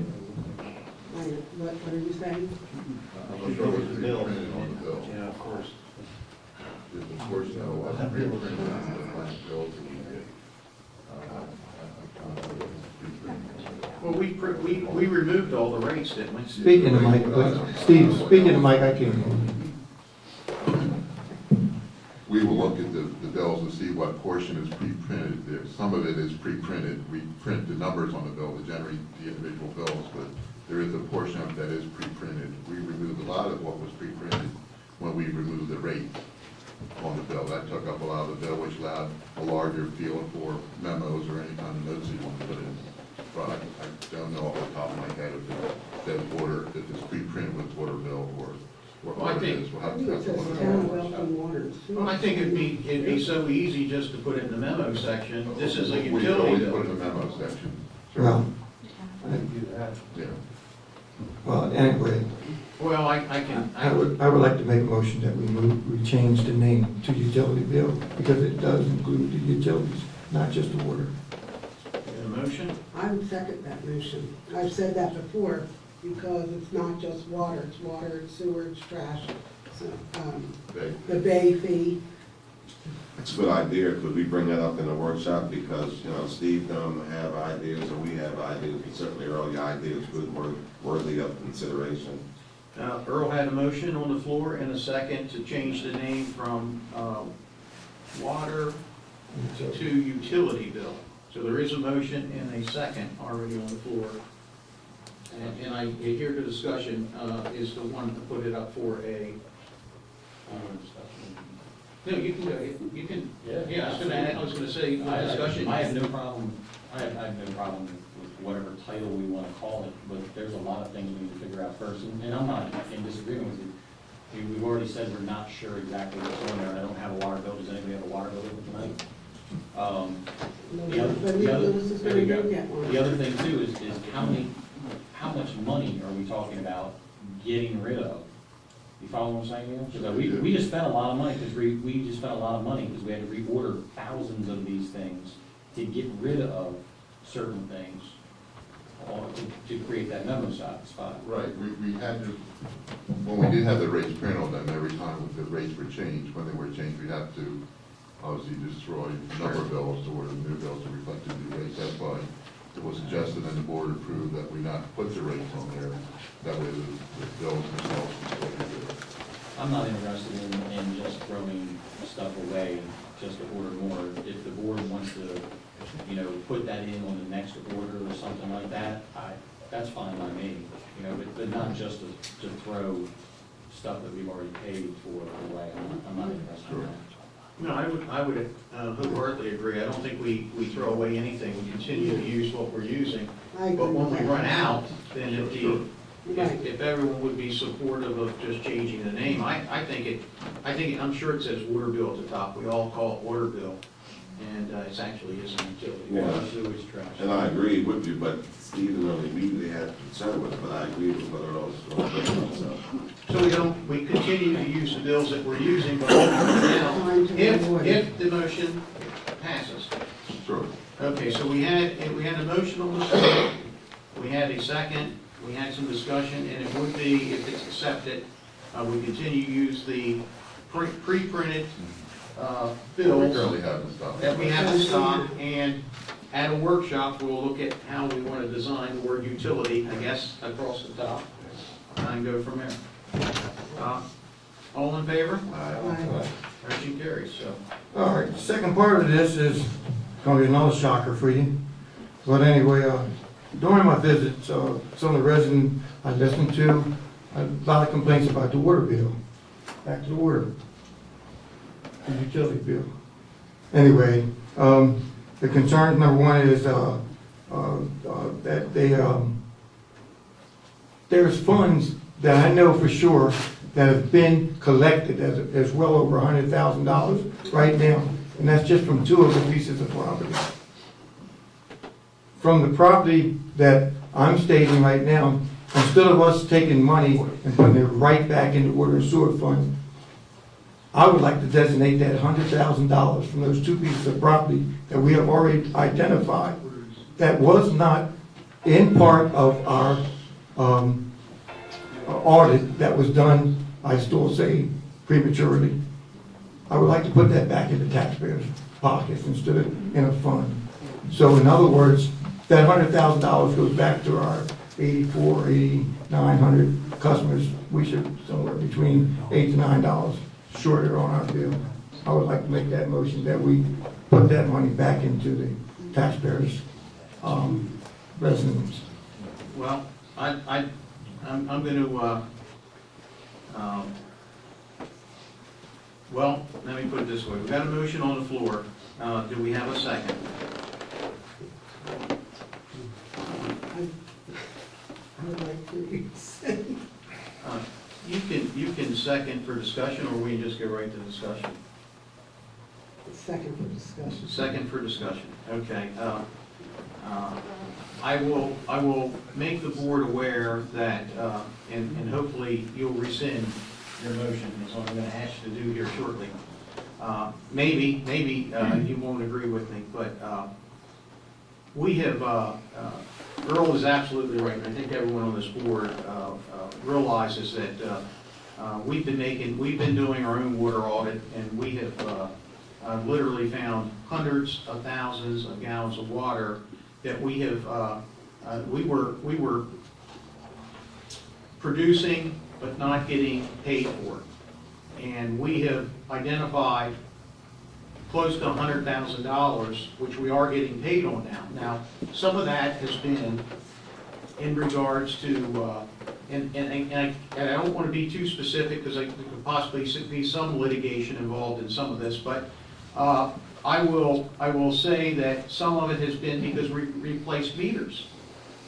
What are you saying? I'm not sure what's The bill, pre-printed on the bill. yeah, of course. If the portion of what's pre-printed on the bill that we get. Well, we removed all the rates, didn't we? Speak in the mic, please. Steve, speak in the mic, I can't hear you. We will look at the bills and see what portion is pre-printed there. Some of it is pre-printed. We print the numbers on the bill to generate the individual bills, but there is a portion of it that is pre-printed. We removed a lot of what was pre-printed when we removed the rate on the bill. That took up a lot of the bill, which allowed a larger field for memos or any kind of notes you want to put in. But I don't know off the top of my head if it says water, if it's pre-printed with water bill or what Well, I it think- is. We'll I have think to it have to says look town at of it. Elkton Water and Sewer. Well, I think it'd be so easy just to put it in the memo section. This is a We can utility always bill. put it in the memo section. Well, Yeah. well, anyway, Well, I would like to make a motion that we change the name to utility bill, because it does include the utilities, not just the water. a motion? I would second that motion. I've said that before, because it's not just water, it's sewer, it's trash. So, They- the bay fee, It's a good idea, could we bring that up in the workshop, because, you know, Steve don't have ideas, and we have ideas, but certainly early ideas good, worthy of consideration. Earl had a motion on the floor and a second to change the name from water to utility bill. So there is a motion and a second already on the floor. And I hear the discussion is the one to put it up for a, no, you can go, you can, yeah, I was gonna say, discussion. I have no problem, I have no problem with whatever title we want to call it, but there's a lot of things we need to figure out first, and I'm not in disagreement with you. We've already said we're not sure exactly what's on there, I don't have a water bill, does anybody have a water bill tonight? The other, but the other, Lewis is there we gonna go. go get one. The other thing too is how much money are we talking about getting rid of? You follow what I'm saying, Neil? Because we just spent a lot of money, because we just spent a lot of money, because we had to reorder thousands of these things to get rid of certain things, to create that memo spot. Right, we had to, when we did have the rates printed on them, every time the rates were changed, when they were changed, we had to obviously destroy number bills to order the new bills to reflect the new rates. That's why it was suggested and the board approved that we not put the rates on there. That way the bills themselves will still be good. I'm not interested in just throwing stuff away just to order more. If the board wants to, put that in on the next order or something like that, that's fine by me. But not just to throw stuff that we've already paid for away. I'm not interested in that. No, I would wholeheartedly agree. I don't think we throw away anything. We continue to use what we're using. I agree But when with we that. run out, then Right. if everyone would be supportive of just changing the name, I'm sure it says water bill at the top. We all call it water bill. And it actually is a utility. Yeah. Water, sewage, trash. And I agree with you, but Stephen only immediately had concern with it, but I agree with whether it was, so. We continue to use the bills that we're using, but now, if the motion passes. Sure. Okay, so we had a motion on the floor, we had a second, we had some discussion, and it would be, if it's accepted, we continue to use the pre-printed We bills currently have in stock. that we have in stock, and at a workshop, we'll look at how we want to design the word utility, I guess, across the top, and go from there. All in favor? Aye. Motion carries, so. All right, the second part of this is gonna be another shocker for you. But anyway, during my visits, some of the residents I listened to, a lot of complaints about the water bill. Back to the water. The utility bill. Anyway, the concerns, number one is, that there's funds that I know for sure that have been collected as well over $100,000 right now, and that's just from 2 of the pieces of property. From the property that I'm stating right now, instead of us taking money and putting it right back into water and sewer fund, I would like to designate that $100,000 from those 2 pieces of property that we have already identified that was not in part of our audit that was done, I still say prematurely. I would like to put that back in the taxpayers' pockets instead of in a fund. So in other words, that $100,000 goes back to our 84, 900 customers. We should somewhere between $8 to $9 shorter on our bill. I would like to make that motion that we put that money back into the taxpayers' residents. Well, I'm going to, well, let me put it this way. We've got a motion on the floor. Do we have a second? I would like to say, You can second for discussion, or we can just go right to discussion. second for discussion. Second for discussion, okay. I will make the board aware that, and hopefully you'll rescind your motion, is what I'm gonna ask you to do here shortly. Maybe you won't agree with me, but we have, Earl is absolutely right, and I think everyone on this board realizes that we've been doing our own water audit, and we have literally found hundreds of thousands of gallons of water that we have, we were producing but not getting paid for. And we have identified close to $100,000, which we are getting paid on now. Now, some of that has been in regards to, and I don't want to be too specific because there could possibly be some litigation involved in some of this, but I will say that some of it has been because we replaced meters.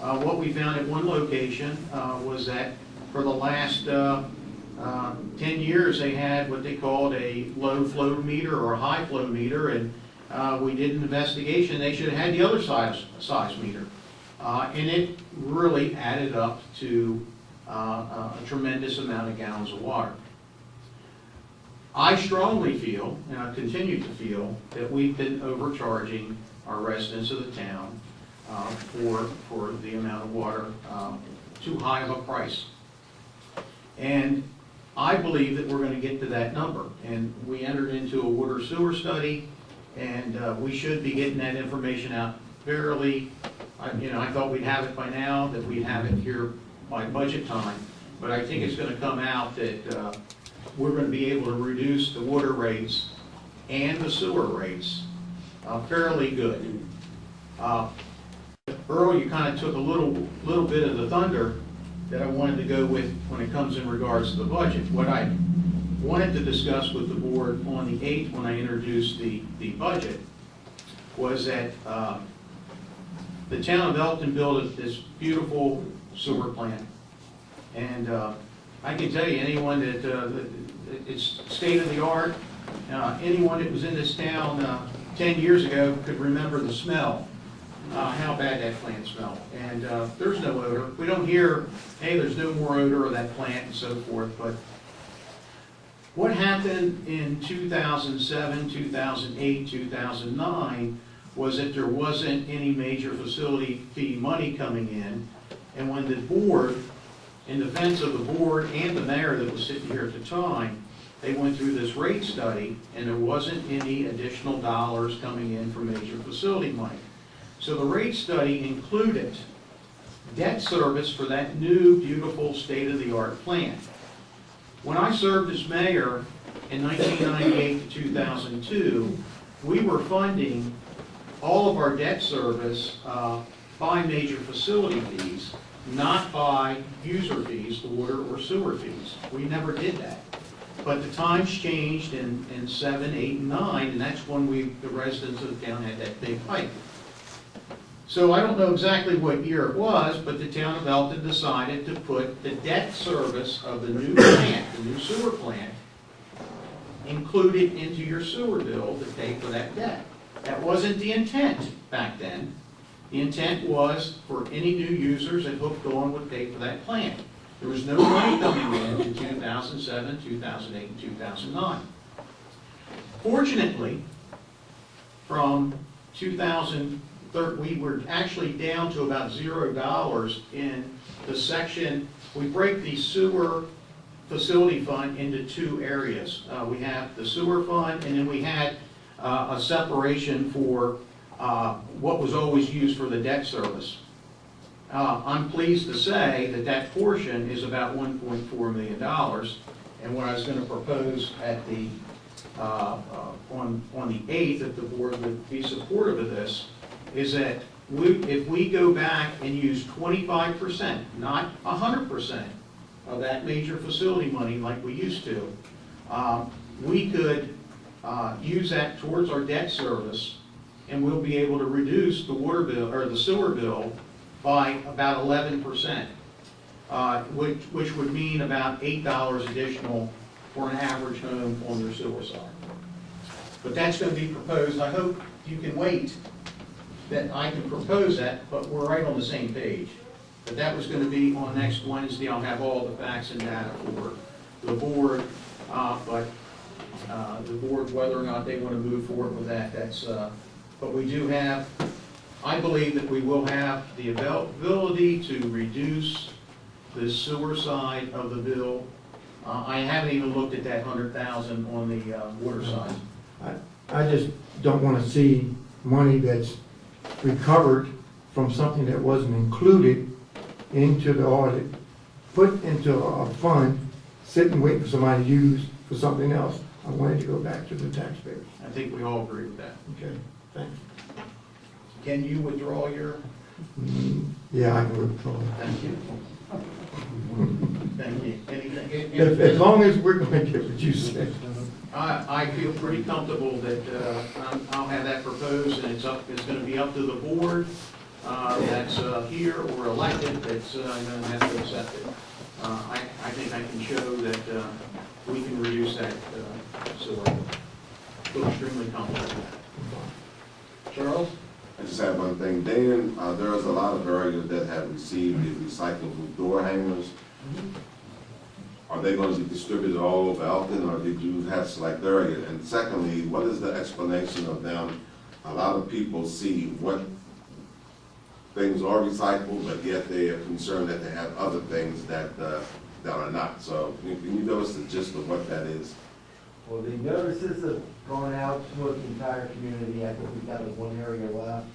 What we found at one location was that for the last 10 years, they had what they called a low flow meter or a high flow meter, and we did an investigation. They should have had the other size meter. And it really added up to a tremendous amount of gallons of water. I strongly feel, and I continue to feel, that we've been overcharging our residents of the town for the amount of water, too high of a price. And I believe that we're going to get to that number. And we entered into a water sewer study, and we should be getting that information out fairly. I thought we'd have it by now, that we'd have it here by budget time. But I think it's going to come out that we're going to be able to reduce the water rates and the sewer rates fairly good. Earl, you kind of took a little bit of the thunder that I wanted to go with when it comes in regards to the budget. What I wanted to discuss with the board on the 8th when I introduced the budget was that the town of Elkton built this beautiful sewer plant. And I can tell you, anyone that, it's state of the art, anyone that was in this town 10 years ago could remember the smell, how bad that plant smelled. And there's no odor. We don't hear, hey, there's no more odor of that plant and so forth. But what happened in 2007, 2008, 2009 was that there wasn't any major facility fee money coming in. And when the board, in defense of the board and the mayor that was sitting here at the time, they went through this rate study, and there wasn't any additional dollars coming in for major facility money. So the rate study included debt service for that new, beautiful, state-of-the-art plant. When I served as mayor in 1998 to 2002, we were funding all of our debt service by major facility fees, not by user fees, the water or sewer fees. We never did that. But the times changed in 7, 8, and 9, and that's when the residents of the town had that big hike. So I don't know exactly what year it was, but the town of Elkton decided to put the debt service of the new plant, the new sewer plant, included into your sewer bill to pay for that debt. That wasn't the intent back then. The intent was for any new users that hooked on would pay for that plant. There was no money coming in 2007, 2008, and 2009. Fortunately, from 2013, we were actually down to about $0 in the section. We break the sewer facility fund into two areas. We have the sewer fund, and then we had a separation for what was always used for the debt service. I'm pleased to say that that portion is about $1.4 million, and what I was going to propose at the on the 8th, if the board would be supportive of this, is that if we go back and use 25%, not 100% of that major facility money like we used to, we could use that towards our debt service, and we'll be able to reduce the water bill or the sewer bill by about 11%, which would mean about $8 additional for an average home on your sewer side. But that's going to be proposed. I hope you can wait that I can propose that, but we're right on the same page. But that was going to be on next Wednesday. I'll have all the facts and data for the board, but the board, whether or not they want to move forward with that, that's, but we do have, I believe that we will have the ability to reduce the sewer side of the bill. I haven't even looked at that 100,000 on the water side. I just don't want to see money that's recovered from something that wasn't included into the audit, put into a fund, sit and wait for somebody to use for something else. I want it to go back to the taxpayers. I think we all agree with that. Okay, thanks. Can you withdraw your? Yeah, I can withdraw. Thank you. Thank you. Anything? As long as we're going to get what you said. I feel pretty comfortable that I'll have that proposed, and it's going to be up to the board that's here or elected that's going to have to accept it. I think I can show that we can reduce that, so I feel extremely comfortable with that. Charles? I just have one thing. Dan, there's a lot of areas that have received the recyclable door hangers. Are they going to be distributed all over Elkton, or did you have select area? And secondly, what is the explanation of them? A lot of people see what things are recycled, but yet they are concerned that they have other things that that are not. So can you give us the gist of what that is? Well, the notices have gone out to the entire community. I think we've got like one area left.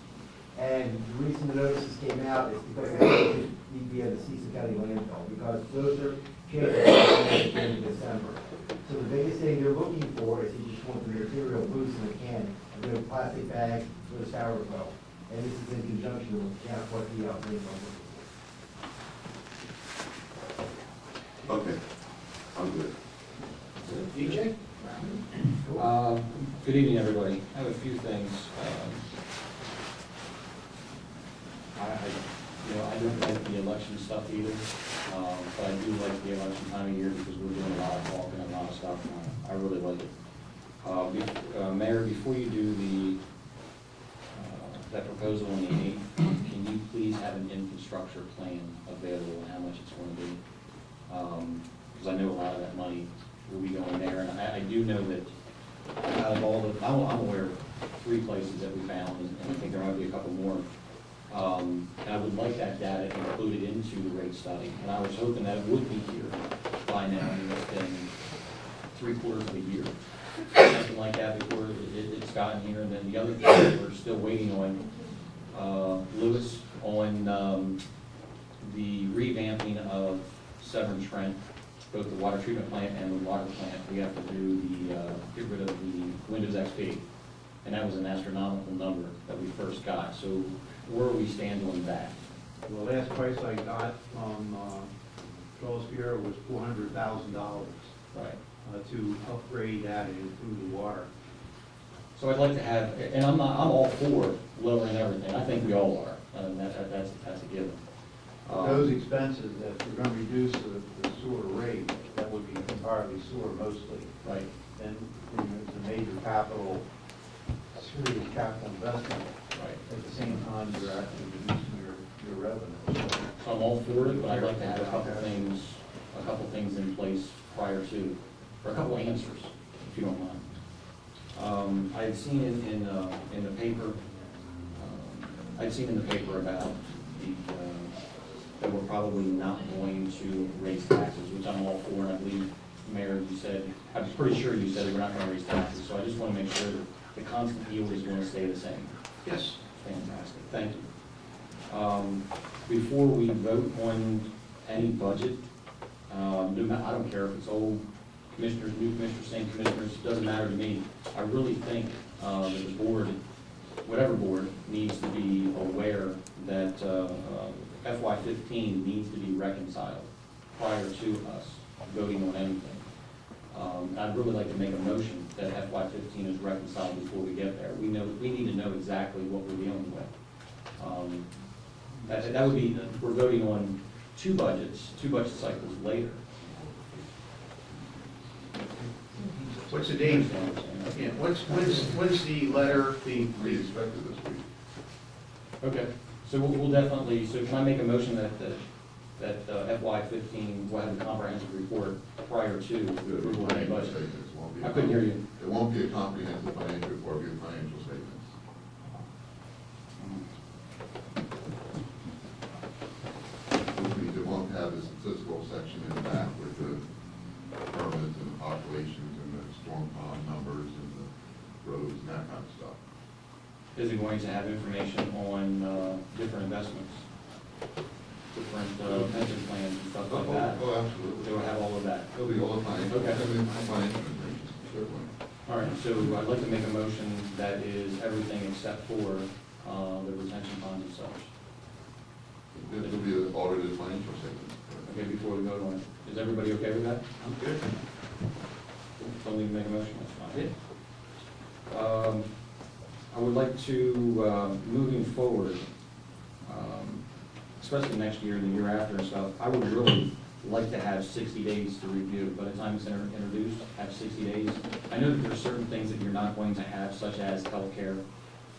And the reason the notices came out is because they need to be at the Cecil County landfill, because those are changed in December. So the biggest thing they're looking for is you just want the material loose in the can, and no plastic bags, no styrofoam. And this is in conjunction with what the landfill is. Okay, I'm good. DJ? Good evening, everybody. I have a few things. I don't like the election stuff either, but I do like the election time of year because we're doing a lot of talking and a lot of stuff, and I really like it. Mayor, before you do that proposal on the 8th, can you please have an infrastructure plan available and how much it's going to be? Because I know a lot of that money will be going there, and I do know that out of all the, I'm aware of 3 places that we found, and I think there might be a couple more. And I would like that data included into the rate study, and I was hoping that it would be here by now, and it's been 3/4 of a year, something like that before it's gotten here. And then the other thing that we're still waiting on, Lewis, on the revamping of Severn Trent, both the water treatment plant and the water plant. We have to do get rid of the Windows XP, and that was an astronomical number that we first got. So where we stand on that? The last price I got from Charles Bureau was $400,000 to upgrade that and improve the water. So I'd like to have, and I'm all for lowering everything. I think we all are. That's a given. Those expenses, if we're gonna reduce the sewer rate, that would be entirely sewer mostly. Right. Then it's a major capital, serious capital investment. Right. At the same time, you're actually reducing your revenue. So I'm all for it, but I'd like to have a couple things in place prior to, or a couple answers, if you don't mind. I had seen in the paper, about that we're probably not going to raise taxes, which I'm all for, and I believe, Mayor, you said, I'm pretty sure you said that we're not gonna raise taxes, so I just wanna make sure that the constant yield is gonna stay the same. Yes. Fantastic, thank you. Before we vote on any budget, I don't care if it's old commissioners, new commissioners, same commissioners, it doesn't matter to me. I really think that the board, whatever board, needs to be aware that FY15 needs to be reconciled prior to us voting on anything. I'd really like to make a motion that FY15 is reconciled before we get there. We need to know exactly what we're dealing with. That would be, we're voting on two budget cycles later. What's the date? Yeah, when's the letter, We expected this week. Okay, so we'll definitely, so can I make a motion that FY15 will have a comprehensive report prior to approval of any budget? I couldn't hear you. It won't be a comprehensive financial report, it'll be financial statements. It won't have this statistical section in the back with the permits and the populations and the storm pond numbers and the roads and that kind of stuff. Is it going to have information on different investments? Different pension plans and stuff like that? Oh, absolutely. It will have all of that? It'll be all the financial, Okay. financial information, certainly. All right, so I'd like to make a motion that is everything except for the retention ponds and such. It'll be an audited financial statement. Okay, before we vote on it. Is everybody okay with that? I'm good. Don't need to make a motion, that's fine. I would like to, moving forward, especially next year and the year after and stuff, I would really like to have 60 days to review. By the time it's introduced, have 60 days. I know that there are certain things that you're not going to have, such as healthcare.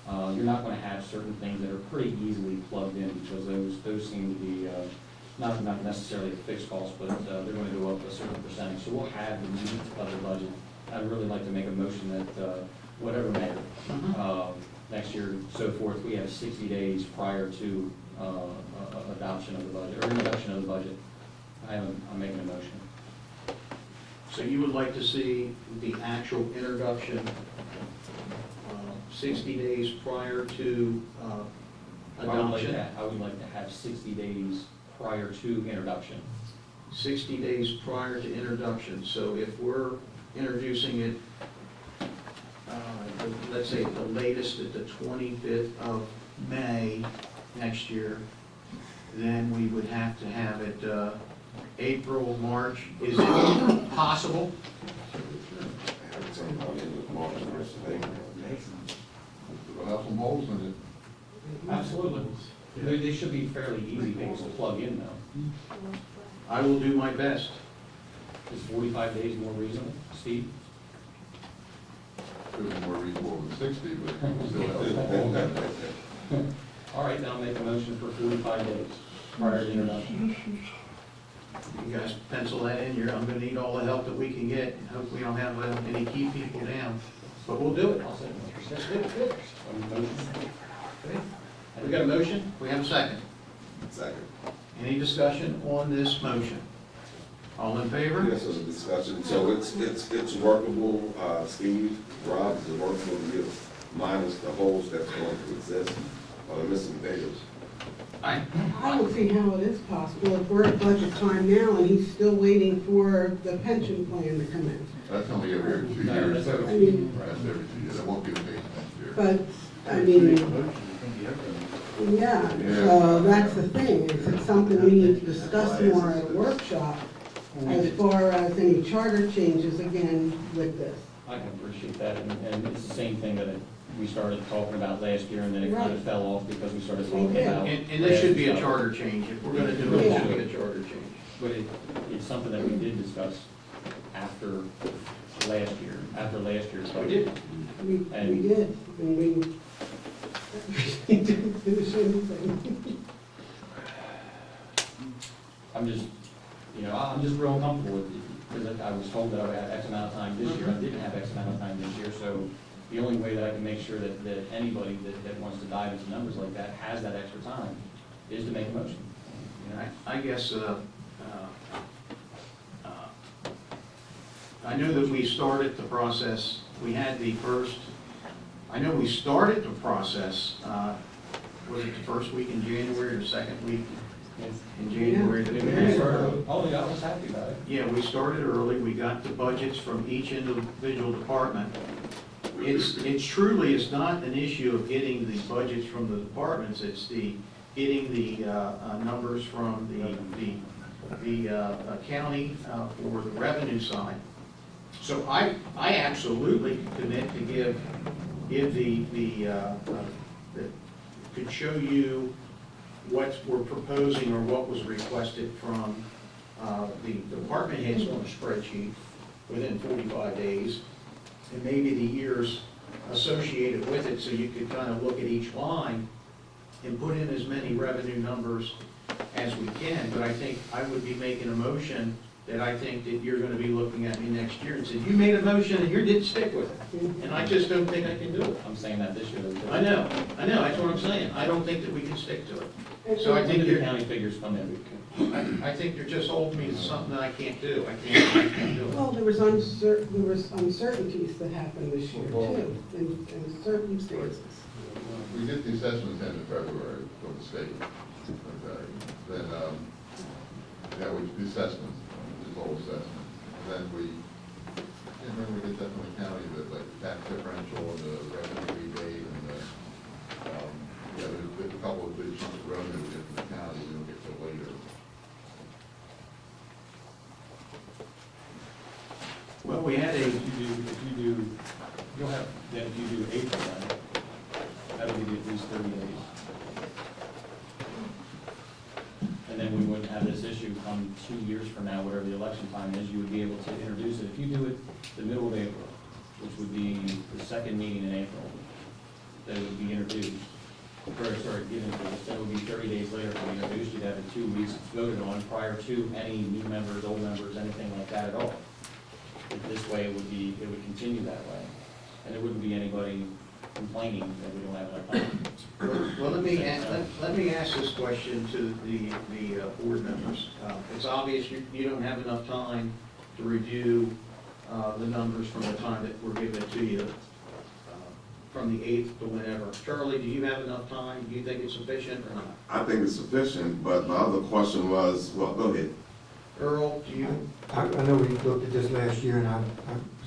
You're not going to have certain things that are pretty easily plugged in, because those seem to be not necessarily a fixed cost, but they're going to go up a certain percentage. So we'll have the meat of the budget. I'd really like to make a motion that whatever matter, next year, so forth, we have 60 days prior to adoption of the budget, or introduction of the budget. I'm making a motion. So you would like to see the actual introduction 60 days prior to adoption? I would like to have 60 days prior to introduction. 60 days prior to introduction. So if we're introducing it, let's say the latest at the 25th of May next year, then we would have to have it April, March. Is it possible? It'll have some holes in it. Absolutely. They should be fairly easy things to plug in, though. I will do my best. Is 45 days more reasonable, Steve? Could be more reasonable than 60, but still have some holes in it. All right, then I'll make a motion for 45 days prior to introduction. You guys pencil that in here. I'm gonna need all the help that we can get. Hope we don't have any key people down, but we'll do it. I'll second That's good. Motion. Okay. We got a motion? We have a second. Second. Any discussion on this motion? All in favor? Yes, there's a discussion, so it's workable, Steve, Rob, is it workable to you, minus the holes that's going to exist, or the missing data? I don't see how it is possible if we're at budget time now and he's still waiting for the pension plan to come in. That's only every 2 years. That's every 2 years. It won't be the case next year. But, I mean, yeah, so that's the thing, it's something we need to discuss more at a workshop as far as any charter changes again with this. I can appreciate that, and it's the same thing that we started talking about last year, and then it kind of fell off because we started talking about. And this should be a stuff. charter change. If we're gonna do it, it should be a charter change. But it's something that we did discuss after last year, We did. We did, and we didn't finish anything. I'm just real uncomfortable with it, because I was told that I had X amount of time this year, I didn't have X amount of time this year, so the only way that I can make sure that anybody that wants to dive into numbers like that has that extra time is to make a motion. You know? I guess, I know that we started the process, we had the first, I know we started the process, was it the first week in January or second week in January? that we had? Oh, yeah, I was happy about it. Yeah, we started early, we got the budgets from each individual department. It's truly, it's not an issue of getting the budgets from the departments, it's getting the numbers from the county for the revenue side. So I absolutely commit to give could show you what we're proposing or what was requested from the department heads on a spreadsheet within 45 days, and maybe the years associated with it, so you could kind of look at each line and put in as many revenue numbers as we can. But I think I would be making a motion that I think that you're gonna be looking at me next year and said, you made a motion and you didn't stick with it. And I just don't think I can do it. I'm saying that this year. I know, that's what I'm saying. I don't think that we can stick to it. So I When think do the you're, county figures come in? I think you're just holding me to something that I can't do. I can't do it. Well, there was uncertainties that happened this year too, in circumstances. We get the assessments in February from the state. Okay. Then, which the assessments, the whole assessment. Then we get that from the county, like the tax differential and the revenue rebate and there's a couple of big chunks of revenue we get from the county, we don't get till later. Well, we had If you do, you'll have, then if you do April, then, that'll give you at least 30 days. And then we wouldn't have this issue come 2 years from now, whatever the election time is, you would be able to introduce it. If you do it the middle of April, which would be the second meeting in April, that it would be introduced, given to us, then it would be 30 days later to be introduced, you'd have it 2 weeks voted on prior to any new members, old members, anything like that at all. This way, it would continue that way, and there wouldn't be anybody complaining that we don't have enough time. Well, let me ask this question to the board members. It's obvious you don't have enough time to review the numbers from the time that were given to you, from the 8th to whenever. Charlie, do you have enough time? Do you think it's sufficient or not? I think it's sufficient, but my other question was, well, go ahead. Earl, do you? I know we looked at this last year, and I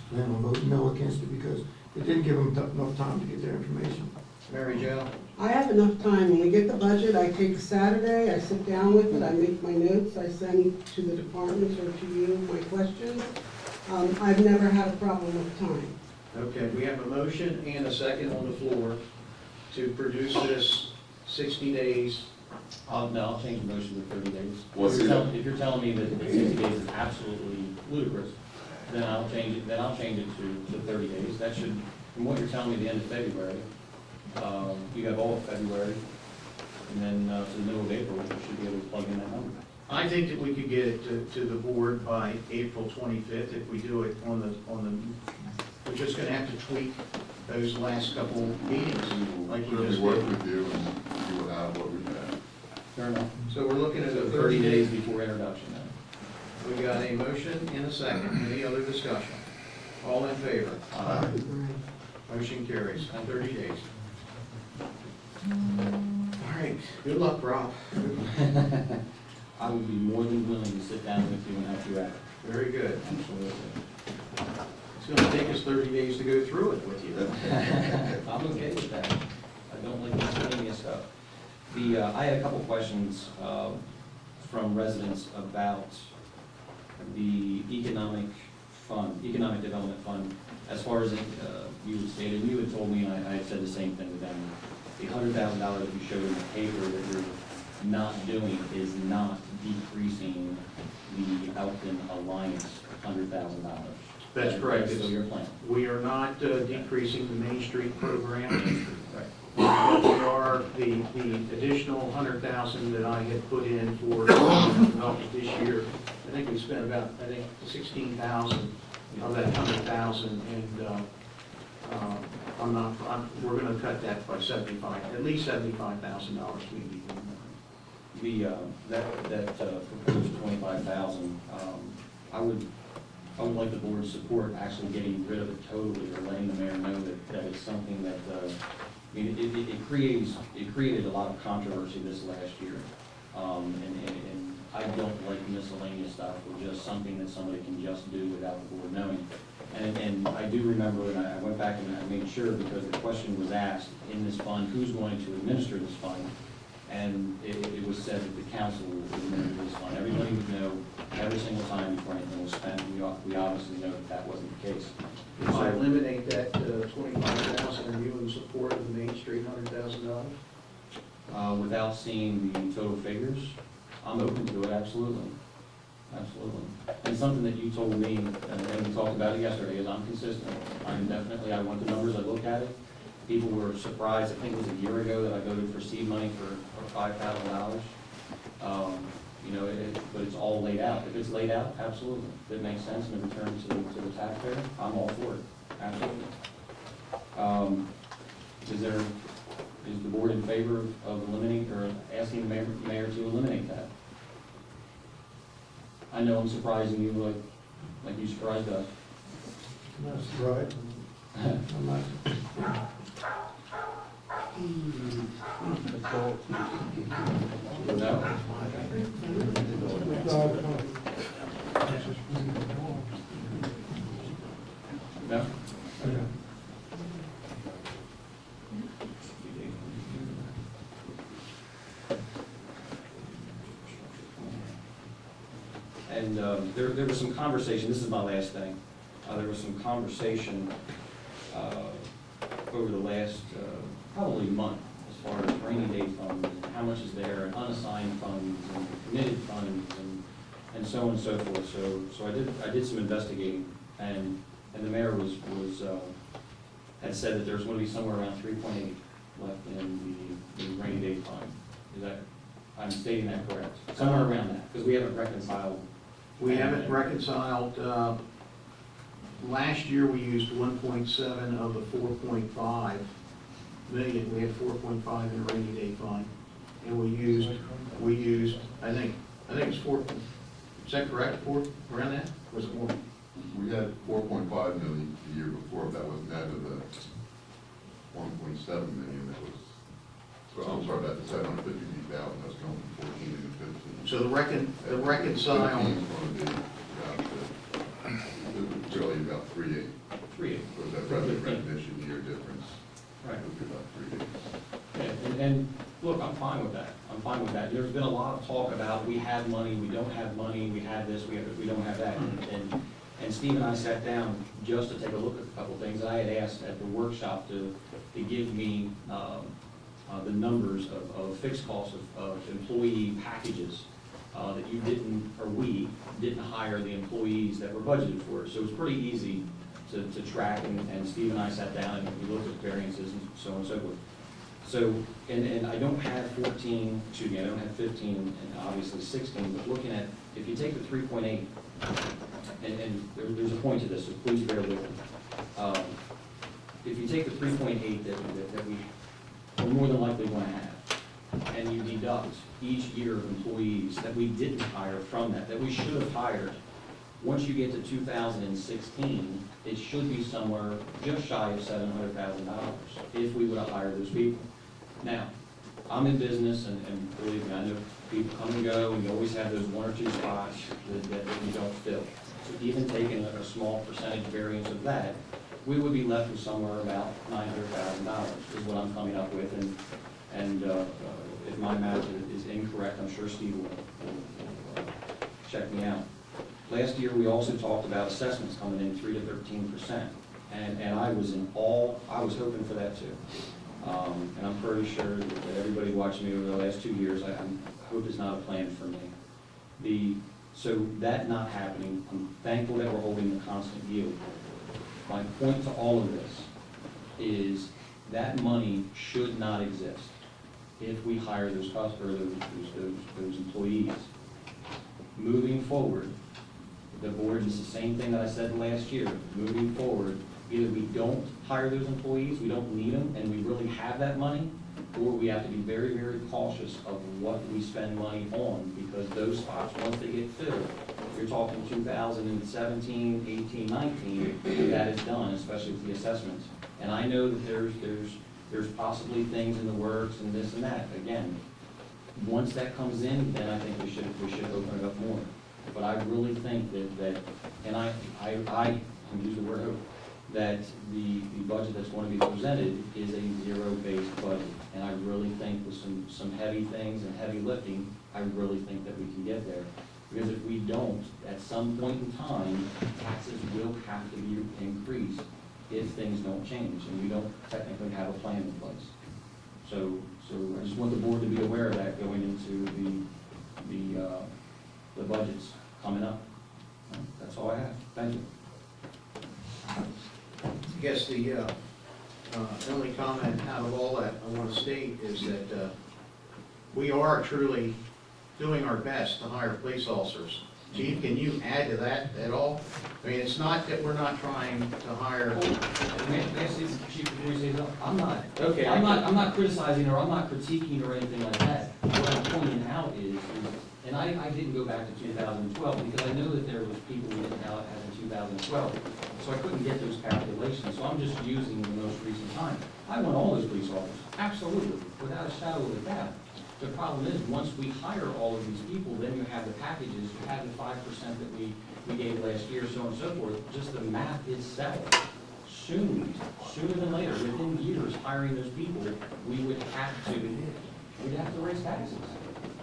plan on voting no against it because it didn't give them enough time to get their information. Mary Jo? I have enough time. When we get the budget, I take Saturday, I sit down with it, I make my notes, I send to the departments or to you my questions. I've never had a problem with time. Okay, we have a motion and a second on the floor to produce this 60 days. I'll change the motion to 30 days. What's If it? you're telling me that 60 days is absolutely ludicrous, then I'll change it to 30 days. That should, from what you're telling me, the end of February, you have all of February, and then to the middle of April, you should be able to plug in that number. I think that we could get it to the board by April 25th if we do it on the, we're just gonna have to tweak those last couple meetings like we Certainly just work did. with you and see what we have. Fair enough. So we're looking at So a 30 days before introduction then. We got a motion and a second. Any other discussion? All in favor? Motion carries. 30 days. All right. Good luck, Rob. I would be more than willing to sit down with you and help you out. Very good. Absolutely. It's gonna take us 30 days to go through it with you. I'm okay with that. I don't like miscellaneous stuff. I had a couple questions from residents about the economic development fund as far as you had stated, you had told me, and I had said the same thing to them, the $100,000 that you showed in the paper that you're not doing is not decreasing the Elkton Alliance $100,000. That's correct. That's still your plan. We are not decreasing the Main Street program. Right. But we are, the additional 100,000 that I had put in for development this year, I think we spent about, 16,000 of that 100,000, and we're gonna cut that by at least $75,000 maybe. That proposed 25,000, I would like the board's support actually getting rid of it totally, or letting the mayor know that it's something that, I mean, it created a lot of controversy this last year. And I don't like miscellaneous stuff, or just something that somebody can just do without the board knowing. And I do remember, and I went back and I made sure, because the question was asked in this fund, who's going to administer this fund? And it was said that the council would administer this fund. Everybody would know every single time before anything was spent. We obviously know that that wasn't the case. If I eliminate that 25,000, are you in support of the Main Street $100,000? Without seeing the total figures, I'm open to it, absolutely. Absolutely. And something that you told me, and we talked about it yesterday, is I'm consistent. I want the numbers, I look at it. People were surprised, I think it was a year ago, that I voted for seed money for $5,000. You know, but it's all laid out. If it's laid out, absolutely. If it makes sense and it returns to the taxpayer, I'm all for it, absolutely. Is the board in favor of eliminating, or asking the mayor to eliminate that? I know I'm surprising you like you surprised us. That's right. I'm not. No? No? And there was some conversation, this is my last thing, there was some conversation over the last probably month as far as rainy day funds, and how much is there, and unassigned funds, and committed funds, and so on and so forth. So I did some investigating, and the mayor had said that there's going to be somewhere around 3.8 left in the rainy day fund. Is that, I'm stating that correct? Somewhere around that, because we haven't reconciled. We haven't reconciled. Last year, we used 1.7 of the 4.5 million. We had 4.5 in the rainy day fund, and we used. I think it's 4. Is that correct? 4 around that? Or was it more? We had 4.5 million the year before. That was net of the 1.7 million that was. So I'm sorry, that's 753,000. That's going from 14 to 15. So the reconcile. 15 is going to be it's really about 3.8. 3.8. So that revenue recognition year difference. Right. Would be about 3.8. Yeah, and look, I'm fine with that. I'm fine with that. There's been a lot of talk about we have money, we don't have money, we have this, we don't have that. And Steve and I sat down just to take a look at a couple of things. I had asked at the workshop to give me the numbers of fixed costs of employee packages that you didn't, or we didn't hire the employees that were budgeted for. So it's pretty easy to track, and Steve and I sat down and we looked at variances and so on and so forth. So, and I don't have 15, excuse me, I don't have 15 and obviously 16, but looking at, if you take the 3.8, and there's a point to this, so please bear with me. If you take the 3.8 that we're more than likely going to have, and you deduct each year of employees that we didn't hire from that we should have hired, once you get to 2016, it should be somewhere just shy of $700,000 if we would have hired those people. Now, I'm in business, and believe me, I know people come and go, and you always have those 1 or 2 spots that you don't fill. So even taking a small percentage variance of that, we would be left with somewhere about $900,000 is what I'm coming up with, and if my math is incorrect, I'm sure Steve will check me out. Last year, we also talked about assessments coming in 3 to 13%. And I was in awe, I was hoping for that too. And I'm pretty sure that everybody watching me over the last 2 years, I hope is not a plan for me. So that not happening, I'm thankful that we're holding the constant yield. My point to all of this is that money should not exist if we hire those those employees. Moving forward, the board, is the same thing that I said last year, moving forward, either we don't hire those employees, we don't need them, and we really have that money, or we have to be very, very cautious of what we spend money on, because those spots, once they get filled, if you're talking 2017, 18, 19, that is done, especially with the assessments. And I know that there's possibly things in the works and this and that. Again, once that comes in, then I think we should open it up more. But I really think that and I use the word hope, that the budget that's going to be presented is a zero-based budget. And I really think with some heavy things and heavy lifting, I really think that we can get there. Because if we don't, at some point in time, taxes will have to be increased if things don't change, and we don't technically have a plan in place. So I just want the board to be aware of that going into the budgets coming up. That's all I have. Thank you. I guess the only comment out of all that I want to state is that we are truly doing our best to hire police officers. Chief, can you add to that at all? I mean, it's not that we're not trying to hire. I'm not. Okay. I'm not criticizing or I'm not critiquing or anything like that. What I'm pointing out is and I didn't go back to 2012 because I know that there was people we didn't have in 2012. So I couldn't get those calculations. So I'm just using the most recent time. I want all those police officers, absolutely, without a shadow of a doubt. The problem is, once we hire all of these people, then you have the packages, you have the 5% that we gave last year, so on and so forth. Just the math itself. Sooner than later, within years, hiring those people, we'd have to raise taxes.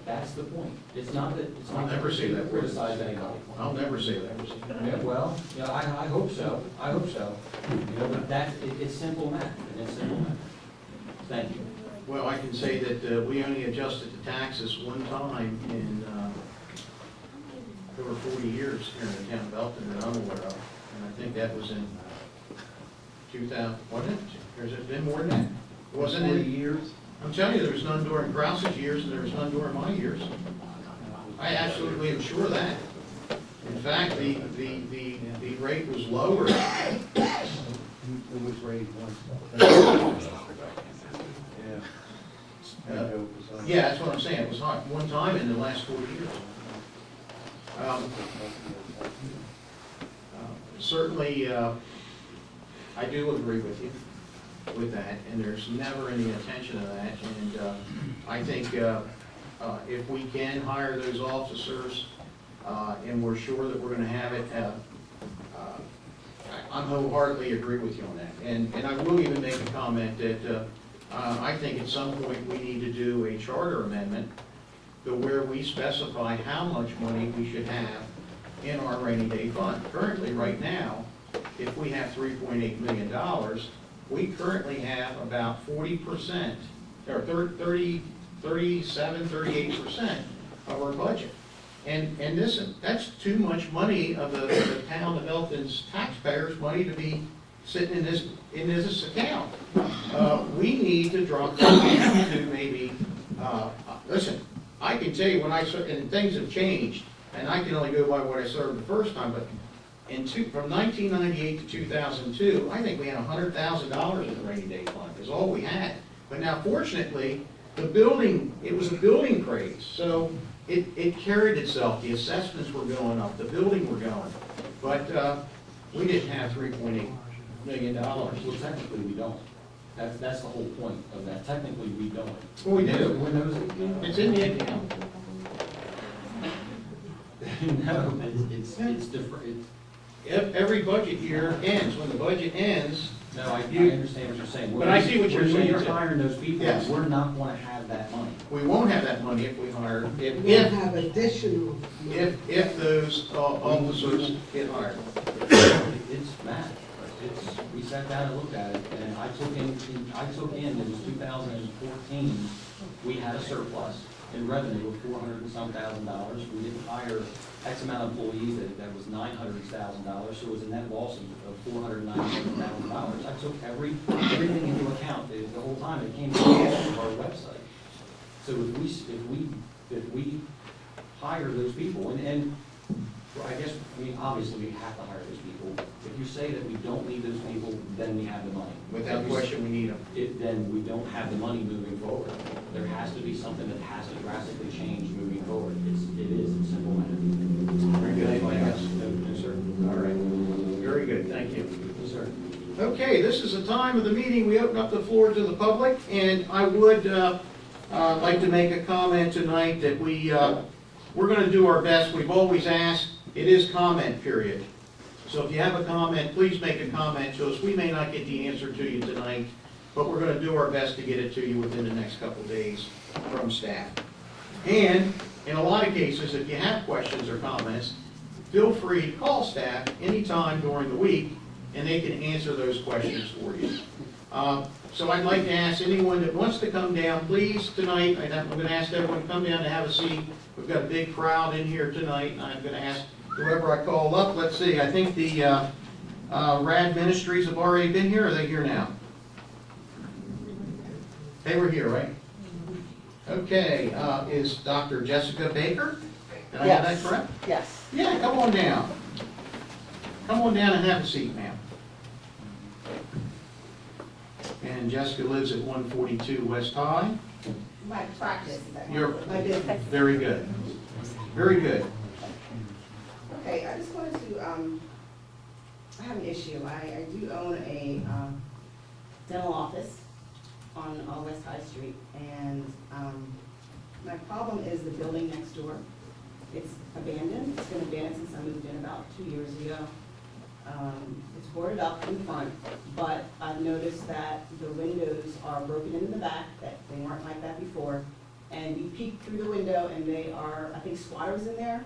That's the point. It's not that, I'll never say that. Criticize anybody. I'll never say that. Yeah, well, yeah, I hope so. I hope so. You know, but it's simple math. It's simple math. Thank you. Well, I can say that we only adjusted the taxes one time in over 40 years here in the town of Elkton that I'm aware of. And I think that was in 2000, wasn't it? Or has it been more than that? Wasn't it? 40 years? I'm telling you, there was none during Krause's years and there was none during my years. I absolutely am sure of that. In fact, the rate was lower. It was raised once. Yeah, that's what I'm saying. It was hot one time in the last 40 years. Certainly, I do agree with you with that, and there's never any intention of that. And I think if we can hire those officers, and we're sure that we're going to have it, I wholeheartedly agree with you on that. And I will even make a comment that I think at some point we need to do a charter amendment to where we specify how much money we should have in our rainy day fund. Currently, right now, if we have $3.8 million, we currently have about 40%, or 38% of our budget. And listen, that's too much money of the town of Elkton's taxpayers' money to be sitting in this account. We need to drop that down to maybe, listen, I can tell you when and things have changed, and I can only go by what I served the first time, but from 1998 to 2002, I think we had $100,000 in the rainy day fund, is all we had. But now fortunately, it was a building craze, so it carried itself. The assessments were going up, the building were going. But we didn't have $3.8 million. Well, technically, we don't. That's the whole point of that. Technically, we don't. Well, we do. When It's in the account. No, it's different. Every budget year ends. When the budget ends. No, I understand what you're saying. But I see what you're saying. When you're hiring those people, Yes. we're not going to have that money. We won't have that money if we hire, We don't have additional. if those officers get hired. It's math. we sat down and looked at it, and I took in, it was 2014, we had a surplus in revenue of $400 and some thousand. We didn't hire X amount of employees, that was $900,000, so it was a net loss of $497,000. I took everything into account the whole time. It came from our website. So if we hire those people, and I guess, obviously we have to hire those people. If you say that we don't need those people, then we have the money. Without question, we need them. Then we don't have the money moving forward. There has to be something that has to drastically change moving forward. It's simple matter. Very good. Anybody else? No, sir. All right. Very good. Thank you. Yes, sir. Okay, this is the time of the meeting. We open up the floor to the public, and I would like to make a comment tonight that we're going to do our best. We've always asked. It is comment period. So if you have a comment, please make a comment to us. We may not get the answer to you tonight, but we're going to do our best to get it to you within the next couple of days from staff. And in a lot of cases, if you have questions or comments, feel free to call staff anytime during the week, and they can answer those questions for you. So I'd like to ask anyone that wants to come down, please, tonight. I'm going to ask everyone to come down to have a seat. We've got a big crowd in here tonight, and I'm going to ask whoever I call up. Let's see, I think the RAD Ministries have already been here. Are they here now? They were here, right? Okay, is Dr. Jessica Baker? Did I have that correct? Yes. Yeah, come on down. Come on down and have a seat, ma'am. And Jessica lives at 142 West High. My practice. You're My business. very good. Very good. Okay, I just wanted to, I have an issue. I do own a dental office on West High Street, and my problem is the building next door. It's abandoned. It's been abandoned since I moved in about 2 years ago. It's boarded up in front, but I've noticed that the windows are broken in the back, that they weren't like that before. And you peek through the window and they are, I think, squatters in there,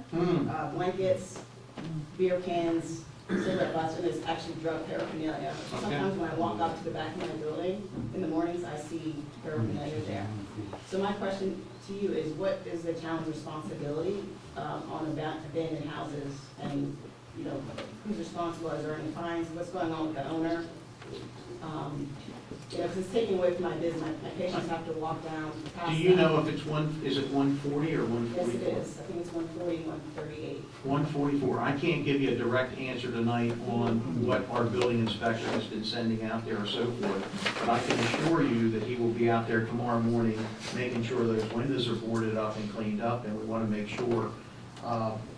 blankets, beer cans, cigarette butts, and there's actually drug paraphernalia. Okay. Sometimes when I walk up to the back of my building, in the mornings, I see paraphernalia there. So my question to you is, what is the town's responsibility on abandoned houses? And, you know, who's responsible? Is there any fines? What's going on with the owner? You know, 'cause it's taking away from my business. My patients have to walk down past. Do you know if it's is it 140 or 144? Yes, it is. I think it's 140 and 138. 144. I can't give you a direct answer tonight on what our building inspector has been sending out there or so forth, but I can assure you that he will be out there tomorrow morning making sure those windows are boarded up and cleaned up, and we want to make sure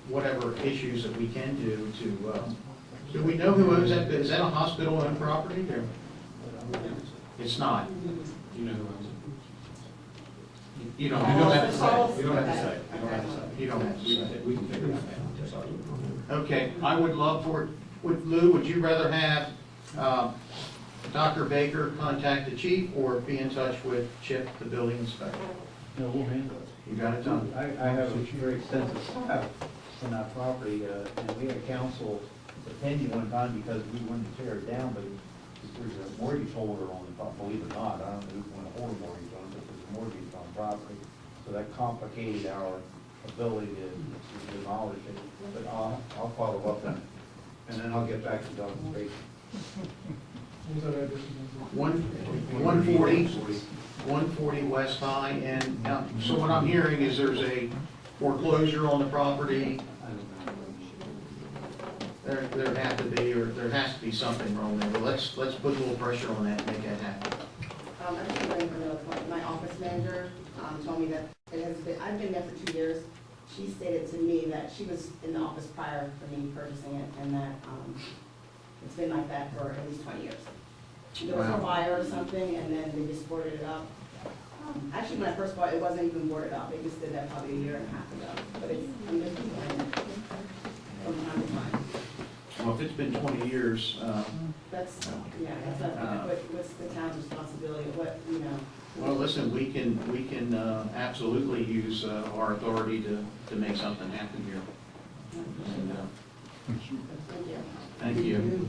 whatever issues that we can do to, do we know who owns that? Is that a hospital-owned property there? It's not. Do you know who owns it? You don't have to say. You don't have to say. You don't have to say. You don't have to say. We can figure it out. Sorry. Okay, I would love for, Lou, would you rather have Dr. Baker contact the chief or be in touch with Chip, the building inspector? No, we'll handle it. You got it done? I have a very extensive staff on that property, and we had council opinion one time because we wanted to tear it down, but there's a mortgage holder on the property, believe it or not. I don't know who's going to hold a mortgage on it, but there's a mortgage on the property. So that complicated our ability to demolish it. But I'll follow up on it, and then I'll get back to Dr. Baker. 140 West High, and now, so what I'm hearing is there's a foreclosure on the property. There have to be, or there has to be something wrong there, but let's put a little pressure on that and make that happen. I'm just waiting for another point. My office manager told me that it has been, I've been there for 2 years. She stated to me that she was in the office prior for me purchasing it, and that it's been like that for at least 20 years. There was a fire or something, and then they just boarded it up. Actually, when I first bought it, it wasn't even boarded up. They just did that probably a year and a half ago. But I'm just complaining from time to time. Well, if it's been 20 years, That's, yeah, that's not, what's the town's responsibility, what, you know? well, listen, we can absolutely use our authority to make something happen here. And, Thank you. thank you.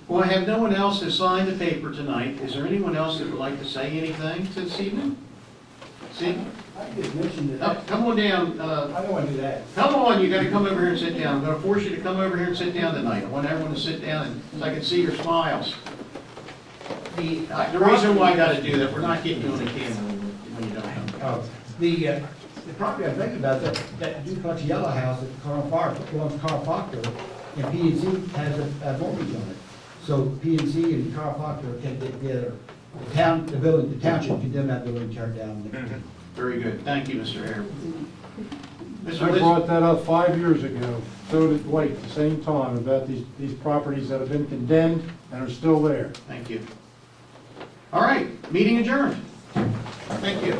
Well, I have no one else that signed the paper tonight. Is there anyone else that would like to say anything this evening? See? I just mentioned Oh, come on down, I don't want to do that. come on, you gotta come over here and sit down. I'm gonna force you to come over here and sit down tonight. I want everyone to sit down and so I can see your smiles. The reason why I gotta do that, we're not getting you on the camera when you don't come. Oh, the property I'm thinking about, that duplex yellow house at Carl Park, belongs to Carl Proctor, and P and Z has a mortgage on it. So P and Z and Carl Proctor can get together. The township condemn that building, tear it down. Very good. Thank you, Mr. Hare. Mr. I Liz- brought that up 5 years ago, so did Dwight, at the same time, about these properties that have been condemned and are still there. Thank you. All right, meeting adjourned. Thank you.